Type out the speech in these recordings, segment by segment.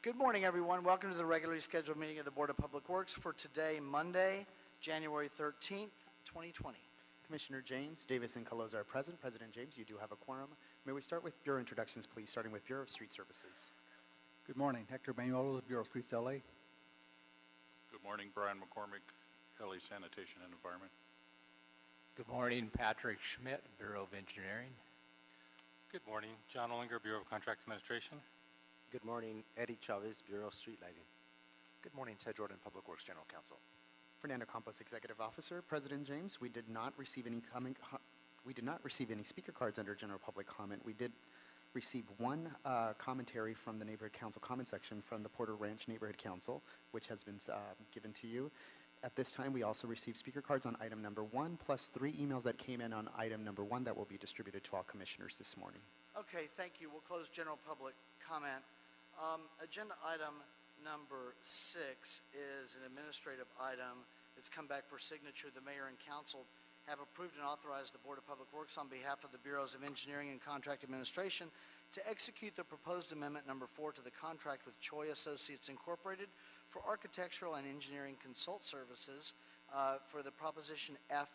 Good morning, everyone. Welcome to the regularly scheduled meeting of the Board of Public Works for today, Monday, January 13th, 2020. Commissioner James, Davis, and Caloza are present. President James, you do have a quorum. May we start with Bureau introductions, please, starting with Bureau of Street Services. Good morning. Hector Banuolo, Bureau of Streets, LA. Good morning. Brian McCormick, LA Sanitation and Environment. Good morning. Patrick Schmidt, Bureau of Engineering. Good morning. John Ollinger, Bureau of Contract Administration. Good morning. Eddie Chavez, Bureau of Street Lighting. Good morning. Ted Jordan, Public Works General Counsel. Fernando Campos, Executive Officer. President James, we did not receive any speaker cards under general public comment. We did receive one commentary from the Neighborhood Council comment section from the Porter Ranch Neighborhood Council, which has been given to you. At this time, we also received speaker cards on item number 1, plus 3 emails that came in on item number 1 that will be distributed to all commissioners this morning. Okay, thank you. We'll close general public comment. Agenda item number 6 is an administrative item. It's come back for signature. The mayor and council have approved and authorized the Board of Public Works on behalf of the Bureaus of Engineering and Contract Administration to execute the proposed amendment number 4 to the contract with Choi Associates Incorporated for architectural and engineering consult services for the Proposition F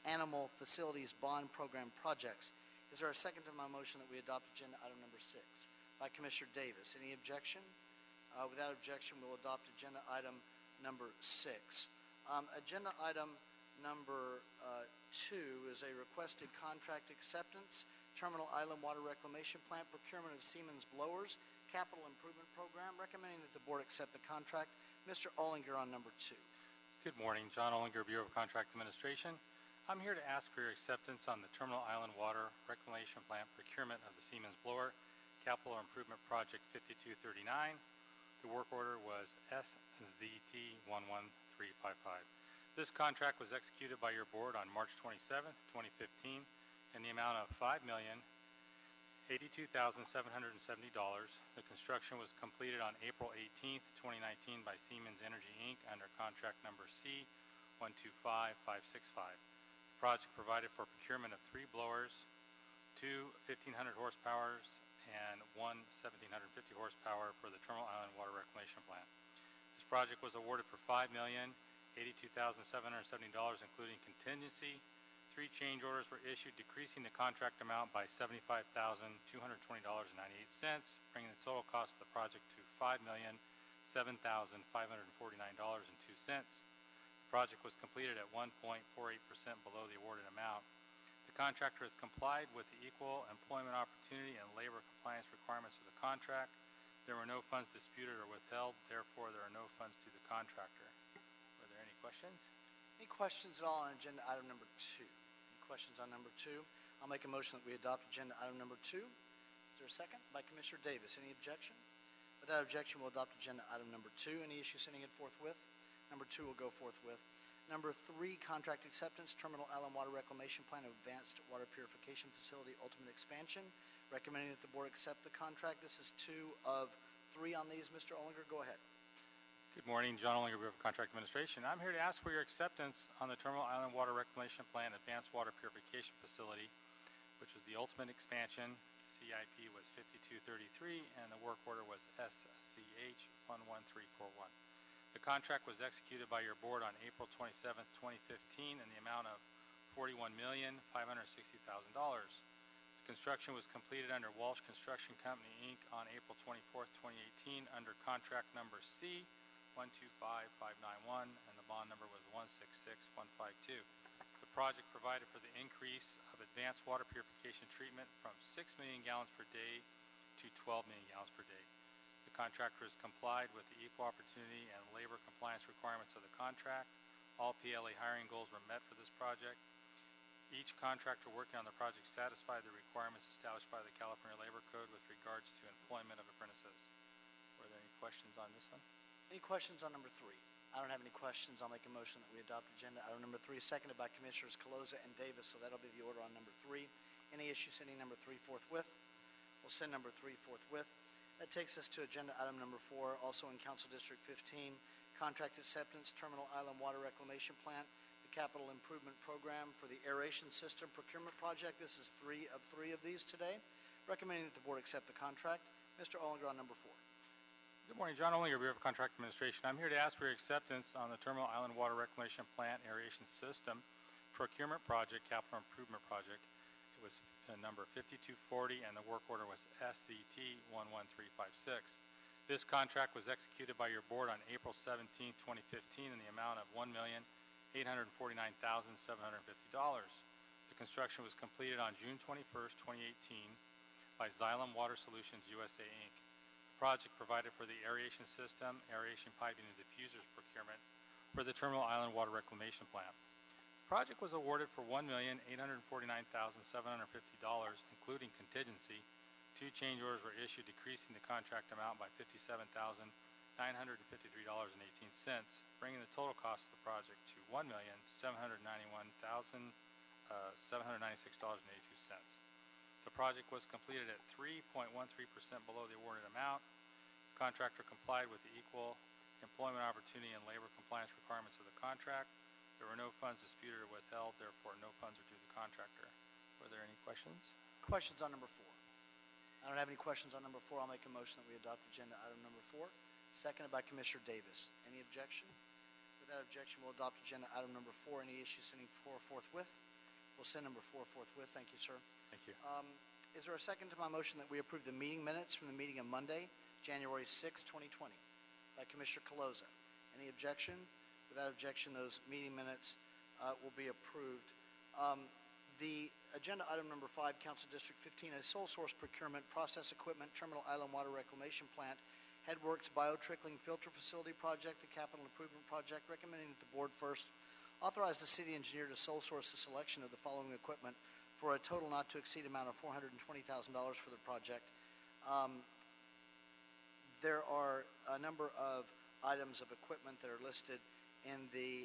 Animal Facilities Bond Program projects. Is there a second to my motion that we adopt agenda item number 6? By Commissioner Davis. Any objection? Without objection, we'll adopt agenda item number 6. Agenda item number 2 is a requested contract acceptance, Terminal Island Water Reclamation Plant, procurement of Siemens blowers, capital improvement program, recommending that the board accept the contract. Mr. Ollinger on number 2. Good morning. John Ollinger, Bureau of Contract Administration. I'm here to ask for your acceptance on the Terminal Island Water Reclamation Plant procurement of the Siemens blower, Capital Improvement Project 5239. The work order was SZT 11355. This contract was executed by your board on March 27th, 2015 in the amount of $5,082,770. The construction was completed on April 18th, 2019 by Siemens Energy Inc. under contract number C125565. The project provided for procurement of 3 blowers, 2 1,500 horsepower and 1 1,750 horsepower for the Terminal Island Water Reclamation Plant. This project was awarded for $5,082,770, including contingency. 3 change orders were issued, decreasing the contract amount by $75,220.98, bringing the total cost of the project to $5,007,549.02. The project was completed at 1.48% below the awarded amount. The contractor has complied with the equal employment opportunity and labor compliance requirements of the contract. There were no funds disputed or withheld, therefore there are no funds to the contractor. Are there any questions? Any questions at all on agenda item number 2? Any questions on number 2? I'll make a motion that we adopt agenda item number 2. Is there a second? By Commissioner Davis. Any objection? Without objection, we'll adopt agenda item number 2. Any issue sending it forthwith? Number 2 will go forthwith. Number 3, contract acceptance, Terminal Island Water Reclamation Plant of Advanced Water Purification Facility Ultimate Expansion. Recommending that the board accept the contract. This is 2 of 3 on these. Mr. Ollinger, go ahead. Good morning. John Ollinger, Bureau of Contract Administration. I'm here to ask for your acceptance on the Terminal Island Water Reclamation Plant Advanced Water Purification Facility, which was the ultimate expansion. CIP was 5233 and the work order was SCH 11341. The contract was executed by your board on April 27th, 2015 in the amount of $41,560,000. The construction was completed under Walsh Construction Company, Inc. on April 24th, 2018 under contract number C125591 and the bond number was 166152. The project provided for the increase of advanced water purification treatment from 6 million gallons per day to 12 million gallons per day. The contractor has complied with the equal opportunity and labor compliance requirements of the contract. All PLA hiring goals were met for this project. Each contractor working on the project satisfied the requirements established by the California Labor Code with regards to employment of apprentices. Were there any questions on this one? Any questions on number 3? I don't have any questions. I'll make a motion that we adopt agenda item number 3, seconded by Commissioners Caloza and Davis, so that'll be the order on number 3. Any issue sending number 3 forthwith? We'll send number 3 forthwith. That takes us to agenda item number 4, also in Council District 15, contract acceptance, Terminal Island Water Reclamation Plant, the Capital Improvement Program for the Aeration System Procurement Project. This is 3 of these today. Recommending that the board accept the contract. Mr. Ollinger on number 4. Good morning, John Olinger, Bureau of Contract Administration. I'm here to ask for your acceptance on the Terminal Island Water Reclamation Plant Aeration System Procurement Project, Capital Improvement Project. It was number 5240, and the work order was SCT 11356. This contract was executed by your board on April 17, 2015, in the amount of $1,849,750. The construction was completed on June 21st, 2018 by Xylem Water Solutions USA, Inc. The project provided for the aeration system, aeration piping, and diffusers procurement for the Terminal Island Water Reclamation Plant. The project was awarded for $1,849,750, including contingency. 2 change orders were issued, decreasing the contract amount by $57,953.18, bringing the total cost of the project to $1,791,796.82. The project was completed at 3.13% below the awarded amount. The contractor complied with the equal employment opportunity and labor compliance requirements of the contract. There were no funds disputed or withheld, therefore no funds are due the contractor. Were there any questions? Questions on number 4? I don't have any questions on number 4. I'll make a motion that we adopt agenda item number 4, seconded by Commissioner Davis. Any objection? Without objection, we'll adopt agenda item number 4. Any issues sending 4 forthwith? We'll send number 4 forthwith. Thank you, sir. Thank you. Is there a second to my motion that we approve the meeting minutes from the meeting of Monday, January 6, 2020, by Commissioner Caloza? Any objection? Without objection, those meeting minutes will be approved. The agenda item number 5, Council District 15, a sole source procurement, process equipment, Terminal Island Water Reclamation Plant, Headworks Biotrickling Filter Facility Project, the Capital Improvement Project, recommending that the board first authorize the city engineer to sole source the selection of the following equipment for a total not to exceed amount of $420,000 for the project. There are a number of items of equipment that are listed in the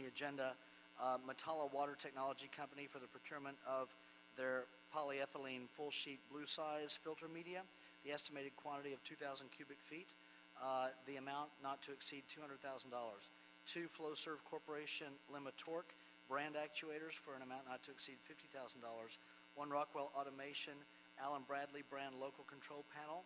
agenda. Matala Water Technology Company for the procurement of their polyethylene full sheet blue size filter media, the estimated quantity of 2,000 cubic feet, the amount not to exceed $200,000. 2 Flowserve Corporation Limitorque brand actuators for an amount not to exceed $50,000. 1 Rockwell Automation Allen Bradley brand local control panel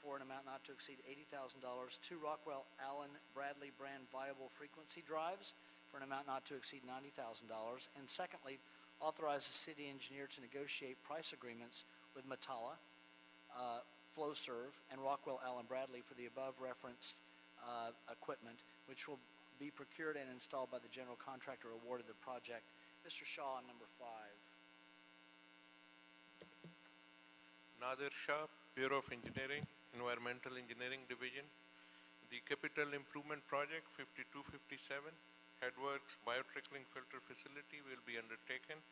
for an amount not to exceed $80,000. 2 Rockwell Allen Bradley brand viable frequency drives for an amount not to exceed $90,000. And secondly, authorize the city engineer to negotiate price agreements with Matala, Flowserve, and Rockwell Allen Bradley for the above referenced equipment, which will be procured and installed by the general contractor awarded the project. Mr. Shaw on number 5. Nadir Shah, Bureau of Engineering, Environmental Engineering Division. The Capital Improvement Project 5257, Headworks Biotrickling Filter Facility, will be undertaken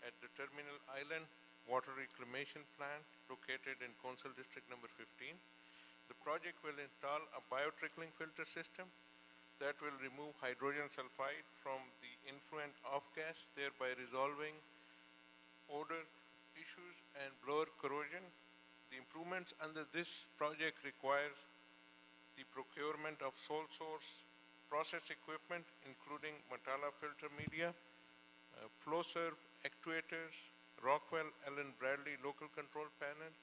at the Terminal Island Water Reclamation Plant located in Council District number 15. The project will install a biotrickling filter system that will remove hydrogen sulfide from the influent off gas, thereby resolving odor issues and blower corrosion. The improvements under this project require the procurement of sole source process equipment, including Matala filter media, Flowserve actuators, Rockwell Allen Bradley local control panel,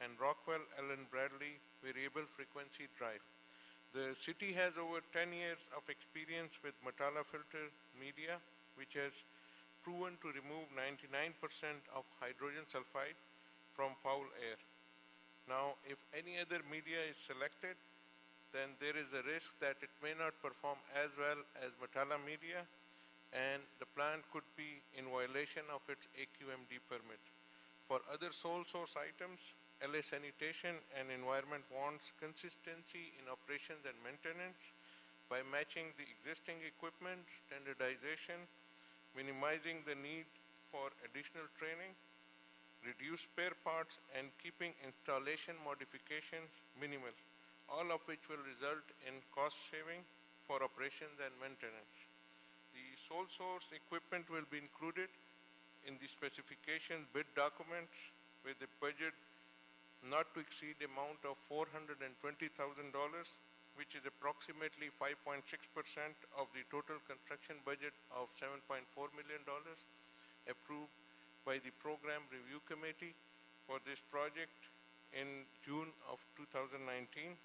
and Rockwell Allen Bradley variable frequency drive. The city has over 10 years of experience with Matala filter media, which has proven to remove 99% of hydrogen sulfide from foul air. Now, if any other media is selected, then there is a risk that it may not perform as well as Matala media, and the plant could be in violation of its AQMD permit. For other sole source items, LA Sanitation and Environment wants consistency in operations and maintenance by matching the existing equipment, standardization, minimizing the need for additional training, reduce spare parts, and keeping installation modifications minimal, all of which will result in cost saving for operations and maintenance. The sole source equipment will be included in the specification bid documents with a budget not to exceed amount of $420,000, which is approximately 5.6% of the total construction budget of $7.4 million, approved by the Program Review Committee for this project in June of 2015. 2019,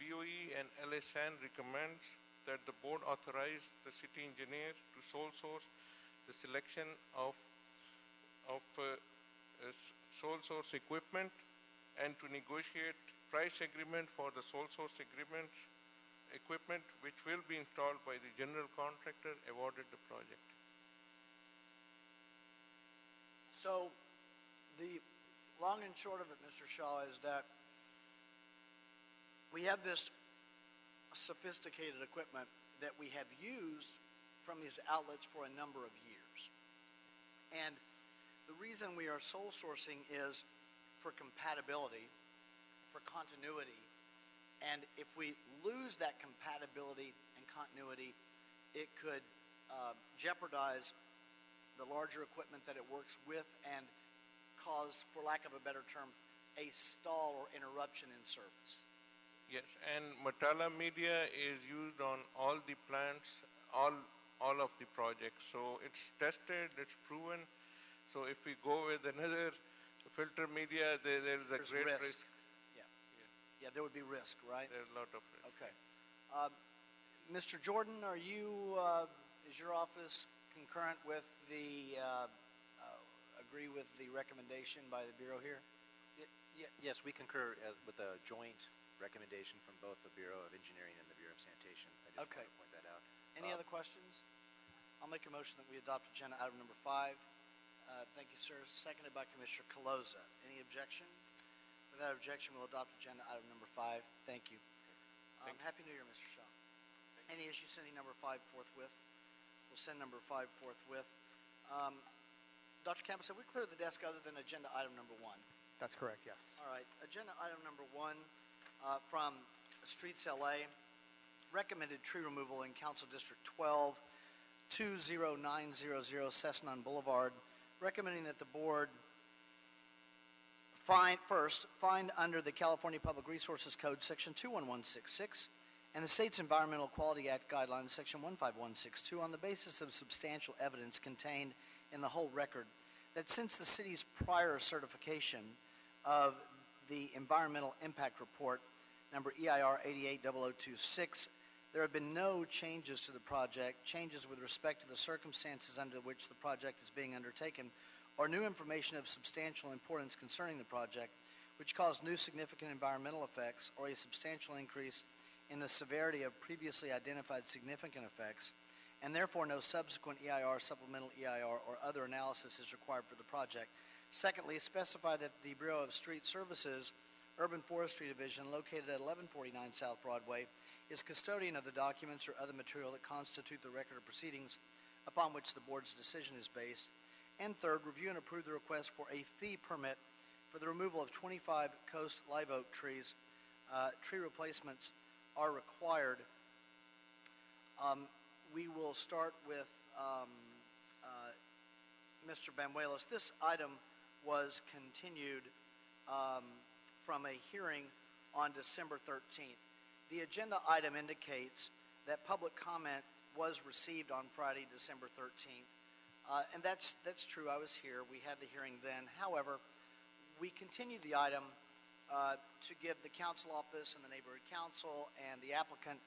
BOE and LSN recommends that the board authorize the city engineer to sole source the selection of sole source equipment and to negotiate price agreement for the sole source equipment which will be installed by the general contractor awarded the project. So the long and short of it, Mr. Shaw, is that we have this sophisticated equipment that we have used from these outlets for a number of years. And the reason we are sole sourcing is for compatibility, for continuity. And if we lose that compatibility and continuity, it could jeopardize the larger equipment that it works with and cause, for lack of a better term, a stall or interruption in service. Yes, and Matala media is used on all the plants, all of the projects. So it's tested, it's proven. So if we go with another filter media, there's a There's great risk. risk. Yeah, there would be risk, right? There's a lot of risk. Okay. Mr. Jordan, are you, is your office concurrent with the, agree with the recommendation by the Bureau here? Yes, we concur with the joint recommendation from both the Bureau of Engineering and the Bureau of Sanitation. I just Okay. want to point that out. Any other questions? I'll make a motion that we adopt agenda item number 5. Thank you, sir. Seconded by Commissioner Caloza. Any objection? Without objection, we'll adopt agenda item number 5. Thank you. Happy New Year, Mr. Shaw. Any issue sending number 5 forthwith? We'll send number 5 forthwith. Dr. Campos, have we cleared the desk other than agenda item number 1? That's correct, yes. All right. Agenda item number 1 from Streets LA. Recommended tree removal in Council District 12, 20900 Cessnon Boulevard. Recommending that the board find under the California Public Resources Code, Section 21166, and the state's Environmental Quality Act guidelines, Section 15162, on the basis of substantial evidence contained in the whole record, that since the city's prior certification of the Environmental Impact Report, number EIR 880026, there have been no changes to the project, changes with respect to the circumstances under which the project is being undertaken, or new information of substantial importance concerning the project, which caused new significant environmental effects or a substantial increase in the severity of previously identified significant effects, and therefore no subsequent EIR, supplemental EIR, or other analysis is required for the project. Secondly, specify that the Bureau of Street Services Urban Forestry Division, located at 1149 South Broadway, is custodian of the documents or other material that constitute the record of proceedings upon which the board's decision is based. And third, review and approve the request for a fee permit for the removal of 25 coast live oak trees. Tree replacements are required. We will start with Mr. Banuelos. This item was continued from a hearing on December 13th. The agenda item indicates that public comment was received on Friday, December 13th. And that's true. I was here. We had the hearing then. However, we continued the item to give the council office and the neighborhood council and the applicant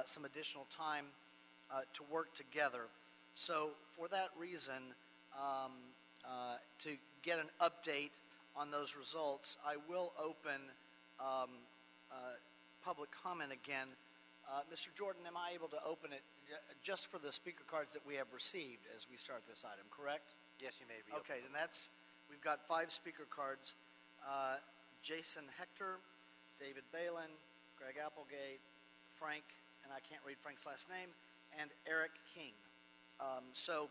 some additional time to work together. So for that reason, to get an update on those results, I will open public comment again. Mr. Jordan, am I able to open it just for the speaker cards that we have received as we start this item, correct? Yes, you may reopen. Okay, then we've got 5 speaker cards. Jason Hector, David Balin, Greg Applegate, Frank, and I can't read Frank's last name, and Eric King. So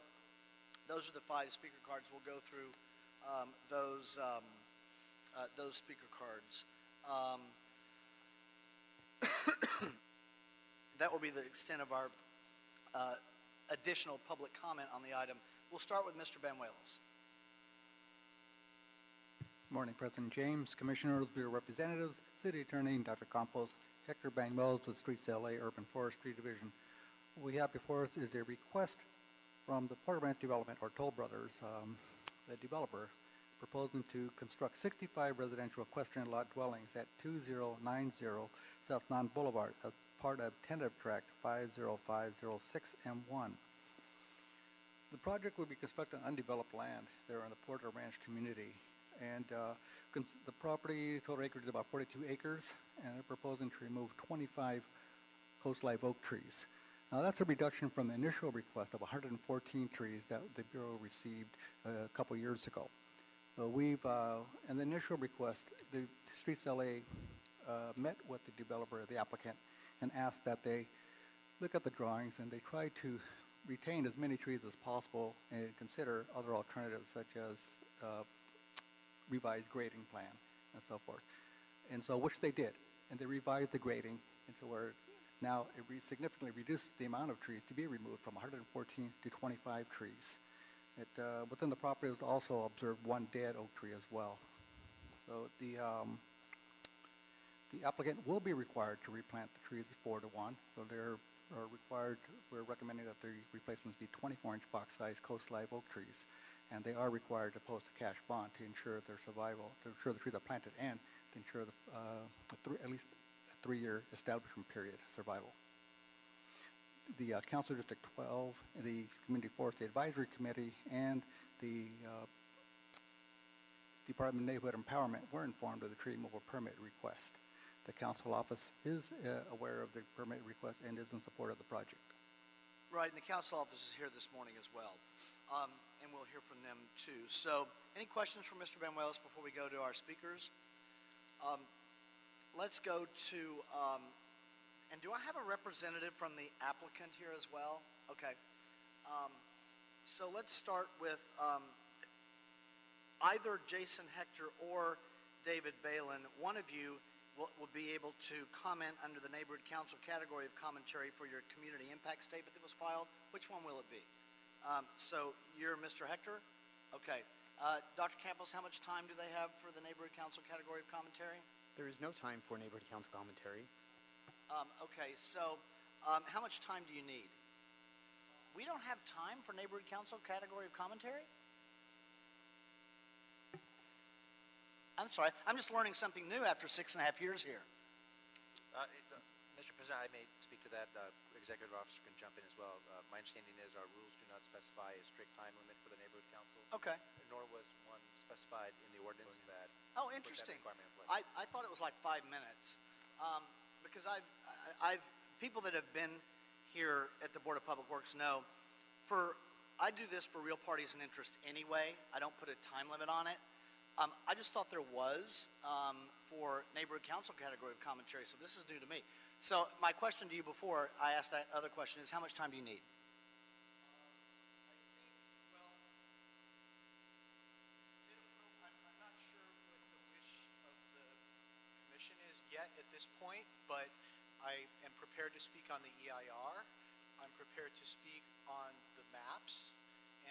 those are the 5 speaker cards. We'll go through those speaker cards. That will be the extent of our additional public comment on the item. We'll start with Mr. Banuelos. Good morning, President James, Commissioners, Bureau Representatives, City Attorney, Dr. Campos, Hector Banuelos with Streets LA Urban Forestry Division. What we have before us is a request from the Porter Ranch Development, or Toll Brothers, the developer, proposing to construct 65 residential equestrian lot dwellings at 2090 South Mountain Boulevard as part of tentative tract 50506M1. The project will be constructed on undeveloped land there in the Porter Ranch community. And the property total acreage is about 42 acres, and they're proposing to remove 25 coast live oak trees. Now, that's a reduction from the initial request of 114 trees that the Bureau received a couple years ago. So we've, in the initial request, the Streets LA met with the developer, the applicant, and asked that they look at the drawings and they try to retain as many trees as possible and consider other alternatives such as revised grading plan and so forth. And so, which they did, and they revised the grading into where now it significantly reduced the amount of trees to be removed from 114 to 25 trees. Within the property was also observed one dead oak tree as well. So the applicant will be required to replant the trees 4 to 1. So they're required, we're recommending that the replacements be 24-inch box size coast live oak trees. And they are required to post a cash bond to ensure their survival, to ensure the trees are planted, and to ensure at least a 3-year establishment period survival. The Council District 12, the Community Forestry Advisory Committee, and the Department of Neighborhood Empowerment were informed of the tree removal permit request. The Council Office is aware of the permit request and is in support of the project. Right, and the Council Office is here this morning as well. And we'll hear from them too. So, any questions for Mr. Banuelos before we go to our speakers? Let's go to, and do I have a representative from the applicant here as well? Okay. So let's start with either Jason Hector or David Balin. One of you will be able to comment under the Neighborhood Council category of commentary for your community impact statement that was filed. Which one will it be? So you're Mr. Hector? Okay. Dr. Campos, how much time do they have for the Neighborhood Council category of commentary? There is no time for Neighborhood Council commentary. Okay, so how much time do you need? We don't have time for Neighborhood Council category of commentary? I'm sorry, I'm just learning something new after 6.5 years here. Mr. President, I may speak to that. Executive Officer can jump in as well. My understanding is our rules do not specify a strict time limit for the Neighborhood Council. Okay. Nor was one specified in the ordinance that. Oh, put that interesting. requirement in place. I thought it was like 5 minutes. Because people that have been here at the Board of Public Works know, I do this for real parties in interest anyway. I don't put a time limit on it. I just thought there was for Neighborhood Council category of commentary, so this is new to me. So my question to you before I ask that other question is, how much time do you need? I'm not sure what the wish of the commission is yet at this point, but I am prepared to speak on the EIR. I'm prepared to speak on the maps,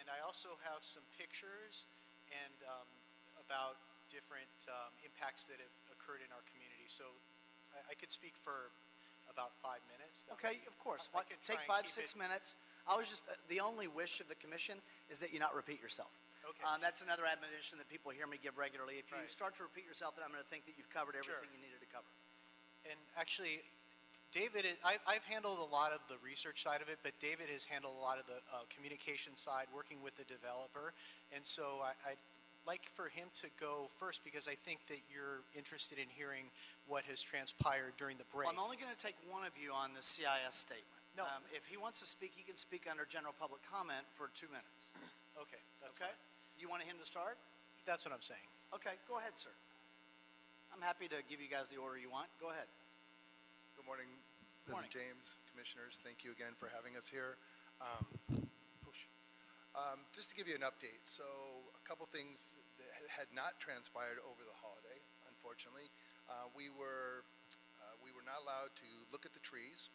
and I also have some pictures and about different impacts that have occurred in our community. So I could speak for about 5 minutes. Okay, of course. I could Take try and 5, keep 6 minutes. I was just, the only wish of the commission is that you not repeat yourself. Okay. That's another admonition that people hear me give regularly. If you Right. start to repeat yourself, then I'm going to think that you've covered everything you needed to cover. And actually, David, I've handled a lot of the research side of it, but David has handled a lot of the communication side, working with the developer. And so I'd like for him to go first, because I think that you're interested in hearing what has transpired during the break. Well, I'm only going to take one of you on the CIS statement. No. If he wants to speak, he can speak under general public comment for 2 minutes. Okay, that's Okay? fine. You want him to start? That's what I'm saying. Okay, go ahead, sir. I'm happy to give you guys the order you want. Go ahead. Good morning, Morning. President James, Commissioners. Thank you again for having us here. Just to give you an update, so a couple things that had not transpired over the holiday, unfortunately. We were not allowed to look at the trees.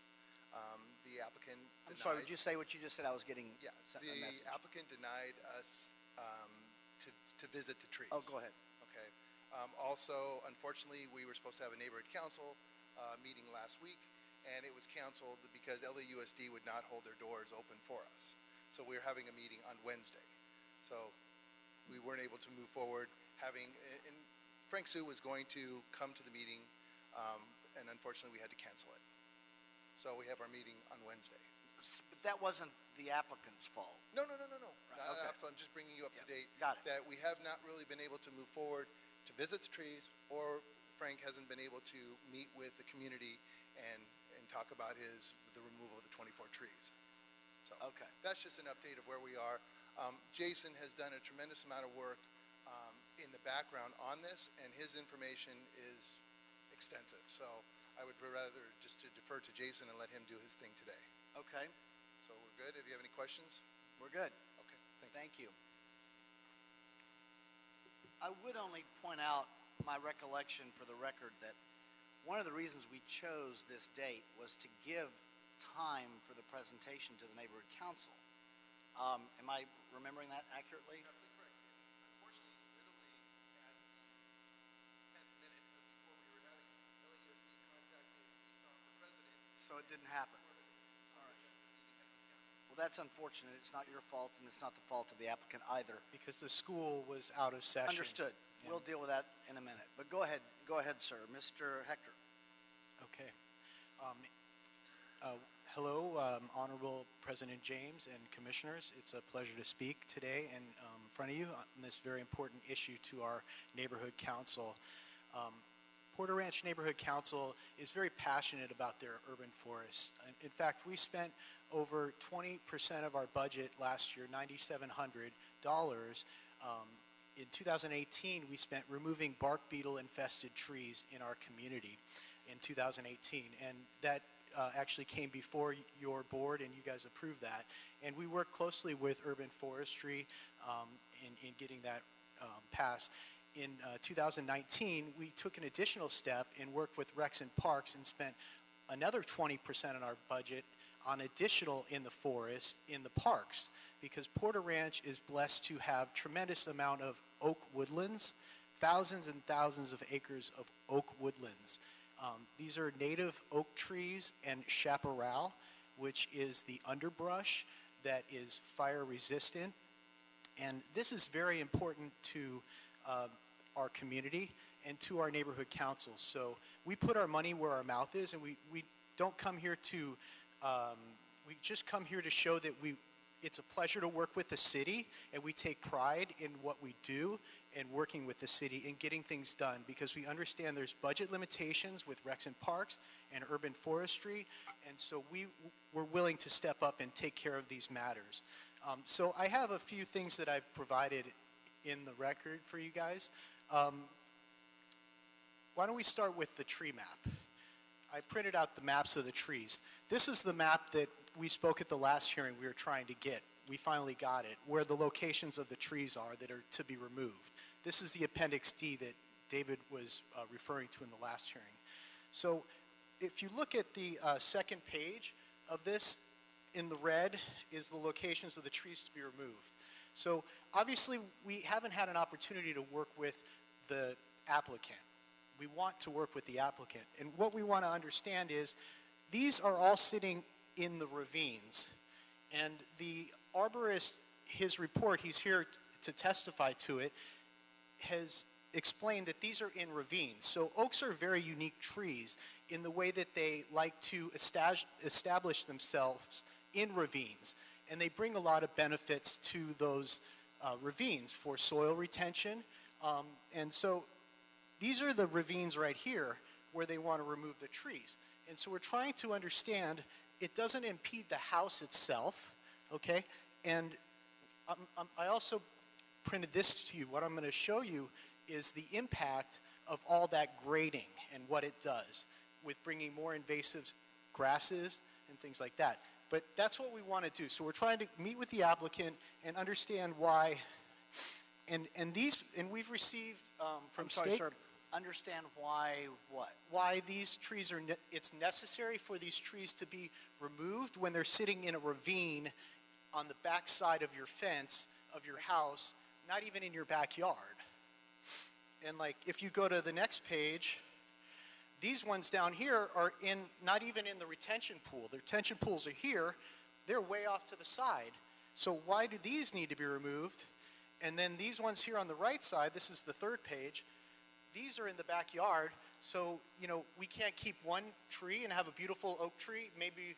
The applicant I'm denied, sorry, would you say what you just said? I was getting Yeah, a the message. applicant denied us to visit the trees. Oh, go ahead. Okay. Also, unfortunately, we were supposed to have a neighborhood council meeting last week, and it was canceled because LAUSD would not hold their doors open for us. So we're having a meeting on Wednesday. So we weren't able to move forward having, and Frank Sue was going to come to the meeting, and unfortunately we had to cancel it. So we have our meeting on Wednesday. But that wasn't the applicant's fault. No. Right, Not okay. absolutely. I'm just bringing you up to date. Got it. That we have not really been able to move forward to visit the trees, or Frank hasn't been able to meet with the community and talk about the removal of the 24 trees. So Okay. that's just an update of where we are. Jason has done a tremendous amount of work in the background on this, and his information is extensive. So I would rather just to defer to Jason and let him do his thing today. Okay. So we're good. If you have any questions? We're good. Okay. Thank you. I would only point out my recollection for the record that one of the reasons we chose this date was to give time for the presentation to the neighborhood council. Am I remembering that accurately? Absolutely correct. Unfortunately, literally at the 10th minute before we were having LAUSD contacted Nissan, the president. So it didn't happen. Well, that's unfortunate. It's not your fault, and it's not the fault of the applicant either. Because the school was out of session. Understood. Yeah. We'll deal with that in a minute. But go ahead, sir. Mr. Hector. Okay. Hello, Honorable President James and Commissioners. It's a pleasure to speak today in front of you on this very important issue to our neighborhood council. Porter Ranch Neighborhood Council is very passionate about their urban forests. In fact, we spent over 20% of our budget last year, $9,700. In 2018, we spent removing bark beetle infested trees in our community in 2018, and that actually came before your board, and you guys approved that. And we worked closely with urban forestry in getting that passed. In 2019, we took an additional step and worked with Recs and Parks and spent another 20% of our budget on additional in the forest, in the parks, because Porter Ranch is blessed to have tremendous amount of oak woodlands, thousands and thousands of acres of oak woodlands. These are native oak trees and chaparral, which is the underbrush that is fire resistant. And this is very important to our community and to our neighborhood councils. So we put our money where our mouth is, and we don't come here to, we just come here to show that it's a pleasure to work with the city, and we take pride in what we do and working with the city and getting things done, because we understand there's budget limitations with Recs and Parks and urban forestry, and so we're willing to step up and take care of these matters. So I have a few things that I've provided in the record for you guys. Why don't we start with the tree map? I printed out the maps of the trees. This is the map that we spoke at the last hearing we were trying to get. We finally got it, where the locations of the trees are that are to be removed. This is the Appendix D that David was referring to in the last hearing. So if you look at the second page of this, in the red is the locations of the trees to be removed. So obviously we haven't had an opportunity to work with the applicant. We want to work with the applicant. And what we want to understand is these are all sitting in the ravines. And the arborist, his report, he's here to testify to it, has explained that these are in ravines. So oaks are very unique trees in the way that they like to establish themselves in ravines. And they bring a lot of benefits to those ravines for soil retention. And so these are the ravines right here where they want to remove the trees. And so we're trying to understand it doesn't impede the house itself, okay? And I also printed this to you. What I'm going to show you is the impact of all that grading and what it does with bringing more invasive grasses and things like that. But that's what we want to do. So we're trying to meet with the applicant and understand why. And we've received from I'm sorry, state. sir. Understand why what? Why these trees are, it's necessary for these trees to be removed when they're sitting in a ravine on the back side of your fence of your house, not even in your backyard. And like, if you go to the next page, these ones down here are not even in the retention pool. The retention pools are here. They're way off to the side. So why do these need to be removed? And then these ones here on the right side, this is the third page, these are in the backyard. So, we can't keep one tree and have a beautiful oak tree, maybe,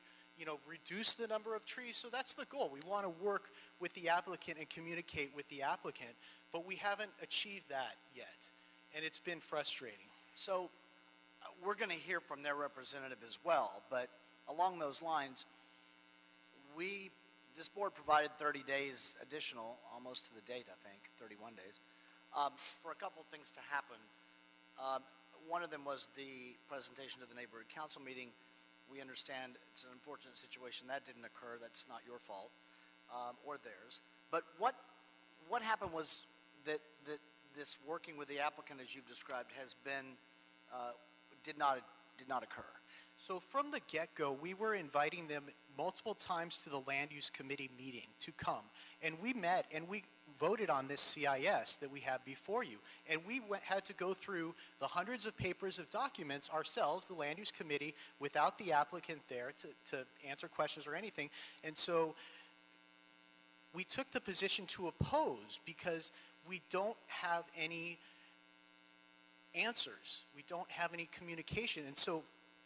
reduce the number of trees. So that's the goal. We want to work with the applicant and communicate with the applicant, but we haven't achieved that yet. And it's been frustrating. So we're going to hear from their representative as well, but along those lines, this board provided 30 days additional, almost to the date, I think, 31 days, for a couple of things to happen. One of them was the presentation to the neighborhood council meeting. We understand it's an unfortunate situation. That didn't occur. That's not your fault or theirs. But what happened was that this working with the applicant, as you've described, has been did not occur. So from the get-go, we were inviting them multiple times to the land use committee meeting to come. And we met and we voted on this CIS that we have before you. And we had to go through the hundreds of papers of documents ourselves, the land use committee, without the applicant there to answer questions or anything. And so we took the position to oppose because we don't have any answers. We don't have any communication. And so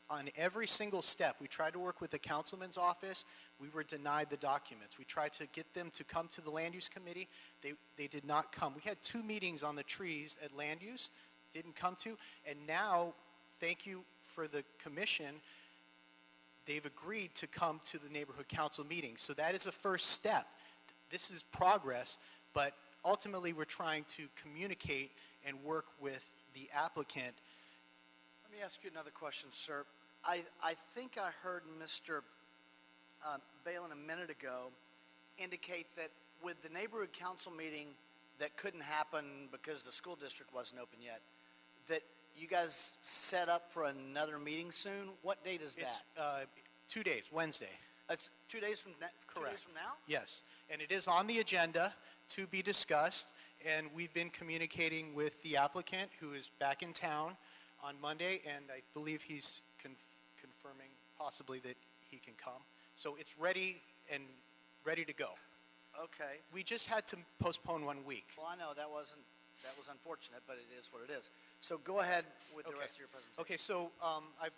on every single step, we tried to work with the councilman's office. We were denied the documents. We tried to get them to come to the land use committee. They did not come. We had 2 meetings on the trees at land use, didn't come to. And now, thank you for the commission, they've agreed to come to the neighborhood council meeting. So that is a first step. This is progress, but ultimately we're trying to communicate and work with the applicant. Let me ask you another question, sir. I think I heard Mr. Balin a minute ago indicate that with the neighborhood council meeting that couldn't happen because the school district wasn't open yet, that you guys set up for another meeting soon. What date is that? It's 2 days, Wednesday. That's 2 days from Correct. 2 days from now? Yes, and it is on the agenda to be discussed, and we've been communicating with the applicant who is back in town on Monday, and I believe he's confirming possibly that he can come. So it's ready to go. Okay. We just had to postpone 1 week. Well, I know that was unfortunate, but it is what it is. So go ahead with the rest of your presentation. Okay, so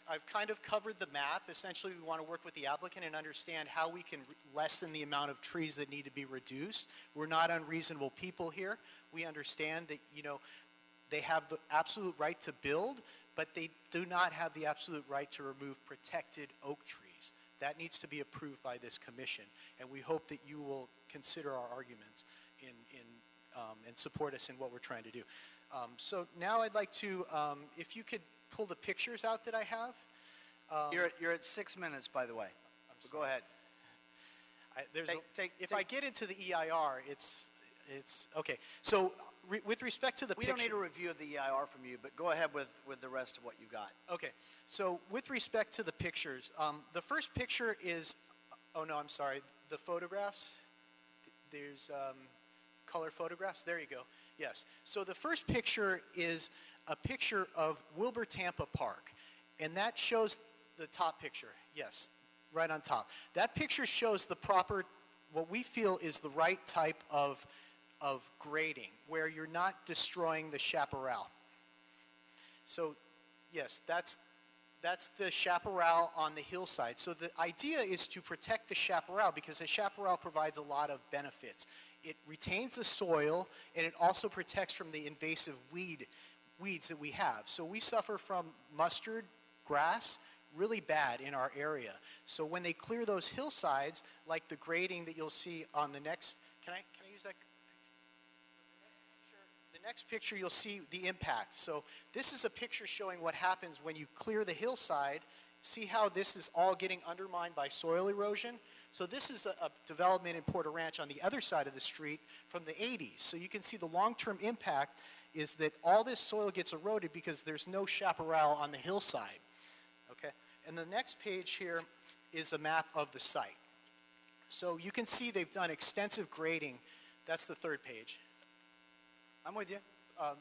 I've kind of covered the map. Essentially, we want to work with the applicant and understand how we can lessen the amount of trees that need to be reduced. We're not unreasonable people here. We understand that, they have the absolute right to build, but they do not have the absolute right to remove protected oak trees. That needs to be approved by this commission, and we hope that you will consider our arguments and support us in what we're trying to do. So now I'd like to, if you could pull the pictures out that I have. You're at 6 minutes, by the way. So go ahead. If I get into the EIR, it's okay. So with respect to the we don't need a review of the EIR from you, but go ahead with the rest of what you got. Okay. So with respect to the pictures, the first picture is, oh no, I'm sorry, the photographs. There's color photographs. There you go. Yes. So the first picture is a picture of Wilbur Tampa Park, and that shows the top picture. Yes, right on top. That picture shows the proper, what we feel is the right type of grading, where you're not destroying the chaparral. So, yes, that's the chaparral on the hillside. So the idea is to protect the chaparral because the chaparral provides a lot of benefits. It retains the soil, and it also protects from the invasive weeds that we have. So we suffer from mustard grass really bad in our area. So when they clear those hillsides, like the grading that you'll see on the next, can I use that? The next picture, you'll see the impact. So this is a picture showing what happens when you clear the hillside. See how this is all getting undermined by soil erosion? So this is a development in Porter Ranch on the other side of the street from the 80s. So you can see the long-term impact is that all this soil gets eroded because there's no chaparral on the hillside. Okay? And the next page here is a map of the site. So you can see they've done extensive grading. That's the third page. I'm with you.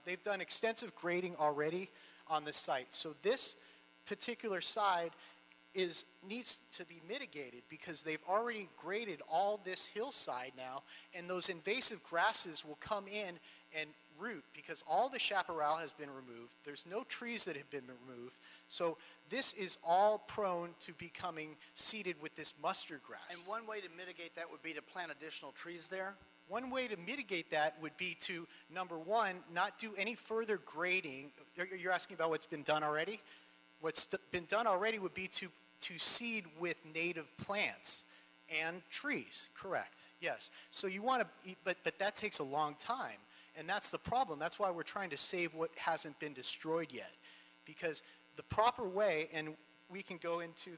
They've done extensive grading already on the site. So this particular side needs to be mitigated because they've already graded all this hillside now, and those invasive grasses will come in and root because all the chaparral has been removed. There's no trees that have been removed. So this is all prone to becoming seeded with this mustard grass. And one way to mitigate that would be to plant additional trees there? One way to mitigate that would be to, number one, not do any further grading. You're asking about what's been done already? What's been done already would be to seed with native plants and trees, correct, yes. So you want to, but that takes a long time, and that's the problem. That's why we're trying to save what hasn't been destroyed yet, because the proper way, and we can go into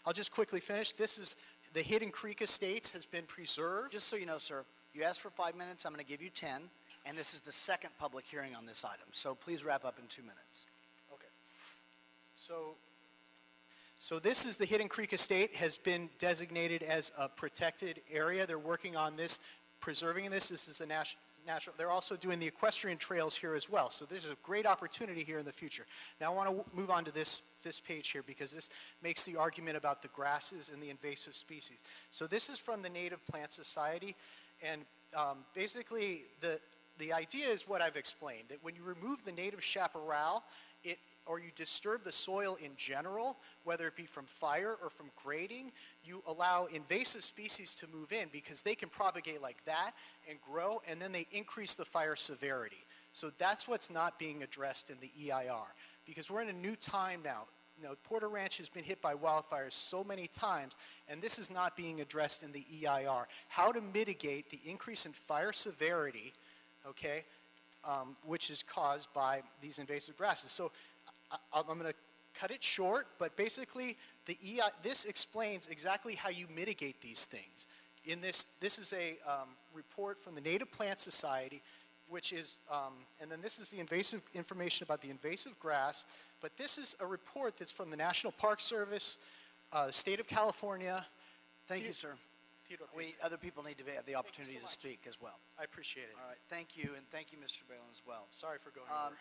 I'll just quickly finish. This is, the Hidden Creek Estates has been preserved. Just so you know, sir, you asked for 5 minutes, I'm going to give you 10, and this is the second public hearing on this item, so please wrap up in 2 minutes. Okay. So this is the Hidden Creek Estate, has been designated as a protected area. They're working on this, preserving this. This is a natural. They're also doing the equestrian trails here as well. So this is a great opportunity here in the future. Now I want to move on to this page here because this makes the argument about the grasses and the invasive species. So this is from the Native Plant Society, and basically the idea is what I've explained, that when you remove the native chaparral, or you disturb the soil in general, whether it be from fire or from grading, you allow invasive species to move in because they can propagate like that and grow, and then they increase the fire severity. So that's what's not being addressed in the EIR, because we're in a new time now. You know, Porter Ranch has been hit by wildfires so many times, and this is not being addressed in the EIR. How to mitigate the increase in fire severity, okay, which is caused by these invasive grasses. So I'm going to cut it short, but basically this explains exactly how you mitigate these things. In this is a report from the Native Plant Society, which is, and then this is the invasive information about the invasive grass, but this is a report that's from the National Park Service, State of California. Thank you, sir. Theodore, Other people need to have the opportunity to speak as well. I appreciate it. All right, thank you, and thank you, Mr. Balin, as well. Sorry for going over.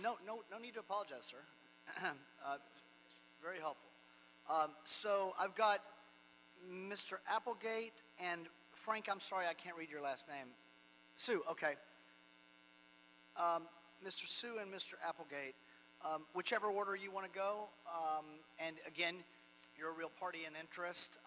No need to apologize, sir. Very helpful. So I've got Mr. Applegate and Frank, I'm sorry, I can't read your last name. Sue, okay. Mr. Sue and Mr. Applegate, whichever order you want to go. And again, you're a real party in interest.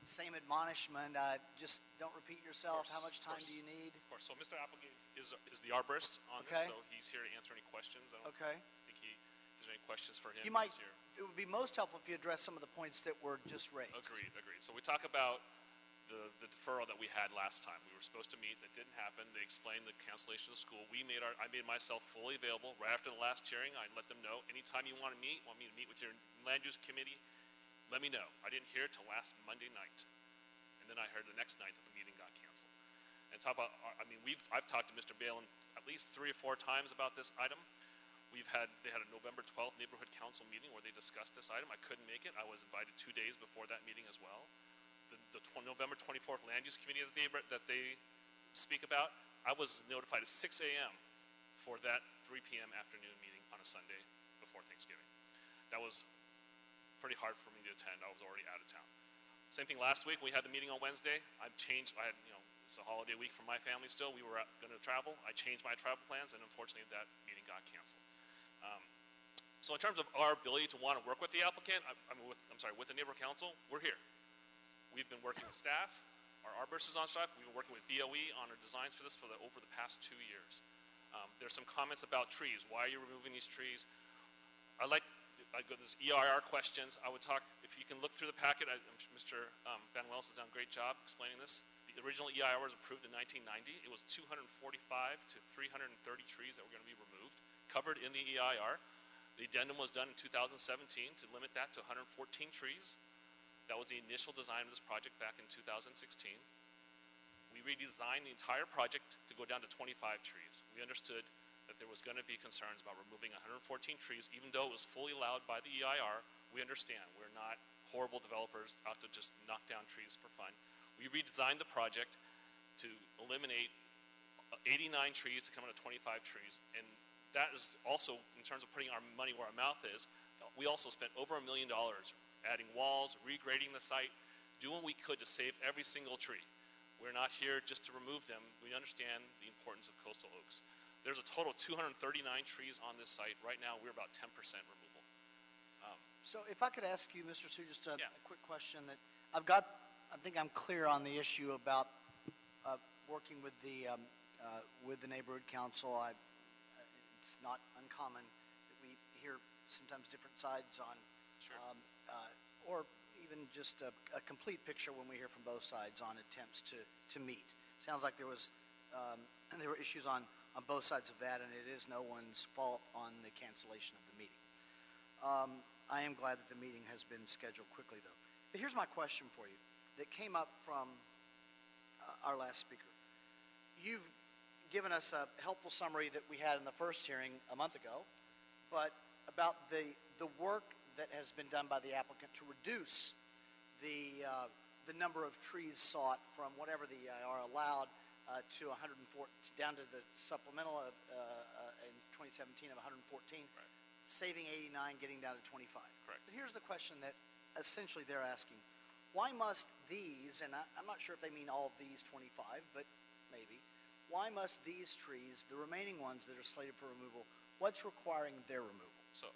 Same admonishment, just don't repeat yourself. How much time do you need? Of course. So Mr. Applegate is the arborist on this, so he's here to answer any questions. I don't think if there's any questions for him, he's here. It would be most helpful if you address some of the points that were just raised. Agreed. So we talk about the deferral that we had last time. We were supposed to meet, that didn't happen. They explained the cancellation of school. I made myself fully available right after the last hearing. I let them know, anytime you want me to meet with your land use committee, let me know. I didn't hear it till last Monday night. And then I heard the next night that the meeting got canceled. And talk about, I've talked to Mr. Balin at least 3 or 4 times about this item. They had a November 12th neighborhood council meeting where they discussed this item. I couldn't make it. I was invited 2 days before that meeting as well. November 24th land use committee that they speak about, I was notified at 6 a.m. for that 3 p.m. afternoon meeting on a Sunday before Thanksgiving. That was pretty hard for me to attend. I was already out of town. Same thing last week. We had the meeting on Wednesday. It's a holiday week for my family still. We were going to travel. I changed my travel plans, and unfortunately that meeting got canceled. So in terms of our ability to want to work with the applicant, with the neighborhood council, we're here. We've been working with staff. Our arborist is on staff. We've been working with BOE on our designs for this over the past 2 years. There's some comments about trees. Why are you removing these trees? I go to these EIR questions. I would talk, if you can look through the packet, Mr. Ben Wells has done a great job explaining this. The original EIR was approved in 1990. It was 245 to 330 trees that were going to be removed, covered in the EIR. The addendum was done in 2017 to limit that to 114 trees. That was the initial design of this project back in 2016. We redesigned the entire project to go down to 25 trees. We understood that there was going to be concerns about removing 114 trees, even though it was fully allowed by the EIR. We understand. We're not horrible developers out to just knock down trees for fun. We redesigned the project to eliminate 89 trees to come down to 25 trees. And that is also, in terms of putting our money where our mouth is, We also spent over $1 million adding walls, regrading the site, doing what we could to save every single tree. We're not here just to remove them. We understand the importance of coastal oaks. There's a total of 239 trees on this site. Right now, we're about 10% removal. So if I could ask you, Mr. Sue, just a Yeah. quick question that I think I'm clear on the issue about working with the neighborhood council. It's not uncommon that we hear sometimes different sides on, Sure. or even just a complete picture when we hear from both sides on attempts to meet. Sounds like there were issues on both sides of that, and it is no one's fault on the cancellation of the meeting. I am glad that the meeting has been scheduled quickly, though. But here's my question for you that came up from our last speaker. You've given us a helpful summary that we had in the first hearing a month ago, but about the work that has been done by the applicant to reduce the number of trees sought from whatever the EIR allowed to 104, down to the supplemental of, in 2017 of 114. Right. Saving 89, getting down to 25. Correct. But here's the question that essentially they're asking. Why must these, and I'm not sure if they mean all of these 25, but maybe, why must these trees, the remaining ones that are slated for removal, what's requiring their removal? So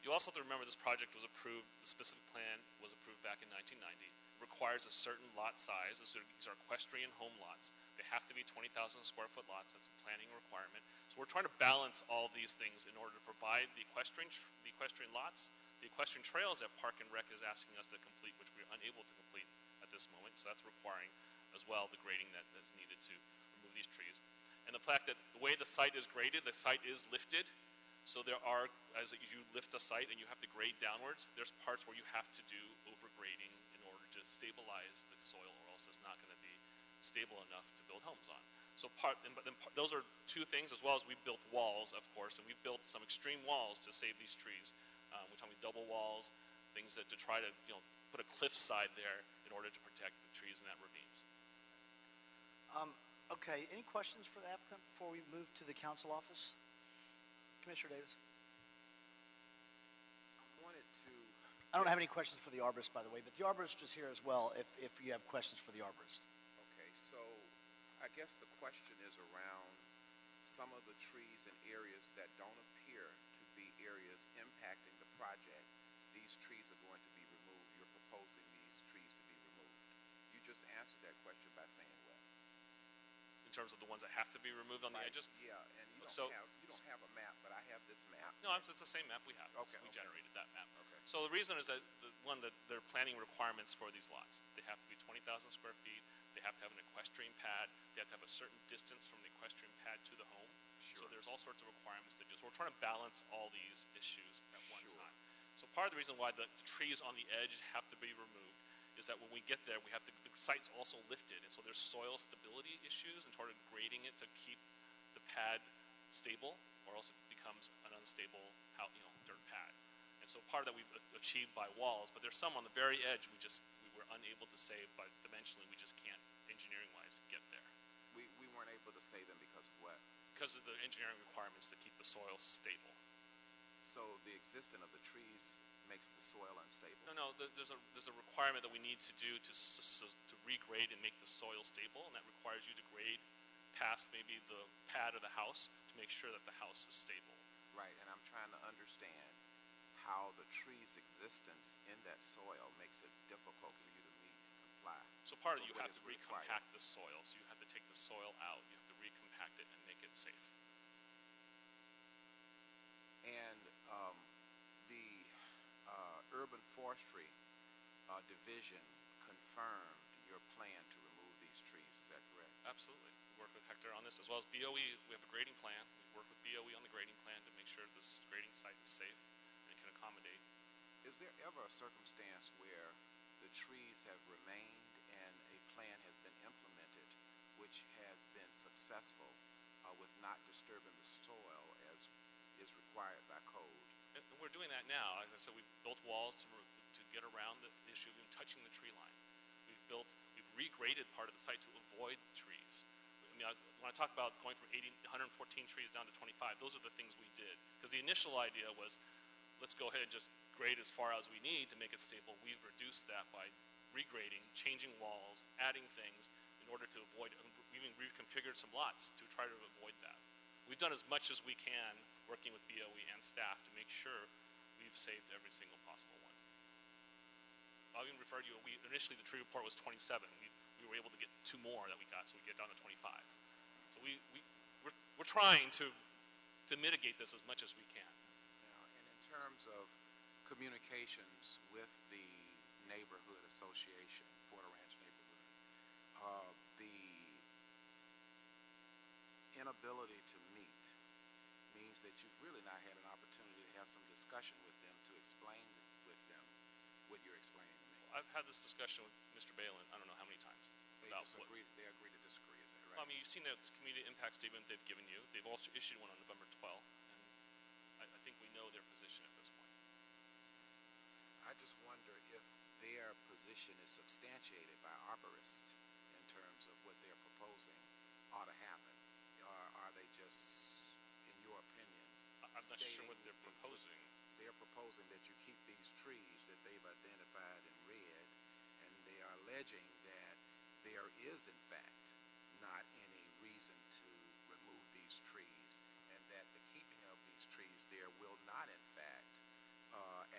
you also have to remember this project was approved, the specific plan was approved back in 1990. It requires a certain lot size. These are equestrian home lots. They have to be 20,000 square foot lots. That's a planning requirement. So we're trying to balance all these things in order to provide the equestrian lots, the equestrian trails that Park and Rec is asking us to complete, which we're unable to complete at this moment. So that's requiring as well the grading that's needed to remove these trees. And the fact that the way the site is graded, the site is lifted. So there are, as you lift the site and you have to grade downwards, there's parts where you have to do overgrading in order to stabilize the soil, or else it's not going to be stable enough to build homes on. So those are two things, as well as we built walls, of course, and we built some extreme walls to save these trees. We're talking double walls, things to try to put a cliff side there in order to protect the trees in that ravines. Okay, any questions for the applicant before we move to the council office? Commissioner Davis. I don't have any questions for the arborist, by the way, but the arborist is here as well if you have questions for the arborist. Okay, so I guess the question is around some of the trees and areas that don't appear to be areas impacting the project. These trees are going to be removed. You're proposing these trees to be removed. You just answered that question by saying what? In terms of the ones that have to be removed on the edges? Yeah, and you don't have a map, but I have this map. No, it's the same map we have. Okay, we generated that map. Okay. So the reason is that they're planning requirements for these lots. They have to be 20,000 square feet. They have to have an equestrian pad. They have to have a certain distance from the equestrian pad to the home. Sure. So there's all sorts of requirements to do. So we're trying to balance all these issues at one time. So part of the reason why the trees on the edge have to be removed is that when we get there, the site's also lifted, and so there's soil stability issues in terms of grading it to keep the pad stable, or else it becomes an unstable dirt pad. And so part of that we've achieved by walls, but there's some on the very edge we were unable to save, but dimensionally we just can't, engineering-wise, get there. We weren't able to save them because of what? Because of the engineering requirements to keep the soil stable. So the existence of the trees makes the soil unstable? No, there's a requirement that we need to do to regrade and make the soil stable, and that requires you to grade past maybe the pad of the house to make sure that the house is stable. Right, and I'm trying to understand how the tree's existence in that soil makes it difficult for you to meet and comply. So part of it, you have to recompact the soil, so you have to take the soil out, you have to recompact it and make it safe. And the Urban Forestry Division confirmed your plan to remove these trees, is that correct? Absolutely. We work with Hector on this, as well as BOE. We have a grading plan. We work with BOE on the grading plan to make sure this grading site is safe and can accommodate. Is there ever a circumstance where the trees have remained and a plan has been implemented which has been successful with not disturbing the soil as is required by code? And we're doing that now. As I said, we've built walls to get around the issue of even touching the tree line. We've regraded part of the site to avoid trees. When I talk about going from 114 trees down to 25, those are the things we did. Because the initial idea was, let's go ahead and just grade as far as we need to make it stable. We've reduced that by regrading, changing walls, adding things in order to avoid, we even reconfigured some lots to try to avoid that. We've done as much as we can working with BOE and staff to make sure we've saved every single possible one. I'll even refer you, initially the tree report was 27. We were able to get 2 more that we got, so we get down to 25. So we're trying to mitigate this as much as we can. Now, and in terms of communications with the neighborhood association, Porter Ranch neighborhood, the inability to meet means that you've really not had an opportunity to have some discussion with them to explain with them what you're explaining to me. I've had this discussion with Mr. Balin, I don't know how many times. They agree to disagree, is that right? Well, I mean, you've seen the community impact statement they've given you. They've also issued one on November 12th, and I think we know their position at this point. I just wonder if their position is substantiated by arborists in terms of what they're proposing ought to happen. Or are they just, in your opinion, I'm not sure what they're proposing. They're proposing that you keep these trees that they've identified in red, and they are alleging that there is, in fact, not any reason to remove these trees, and that the keeping of these trees there will not, in fact,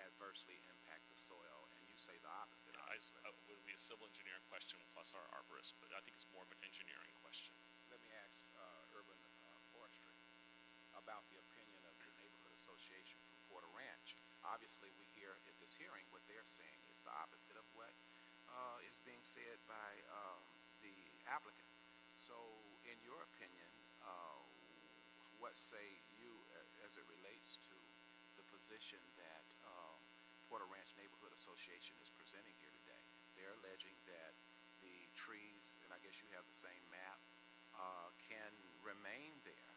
adversely impact the soil. And you say the opposite, obviously. It would be a civil engineering question plus our arborist, but I think it's more of an engineering question. Let me ask Urban Forestry about the opinion of the Neighborhood Association from Porter Ranch. Obviously, we hear at this hearing what they're saying is the opposite of what is being said by the applicant. So, in your opinion, what say you as it relates to the position that Porter Ranch Neighborhood Association is presenting here today? They're alleging that the trees, and I guess you have the same map, can remain there,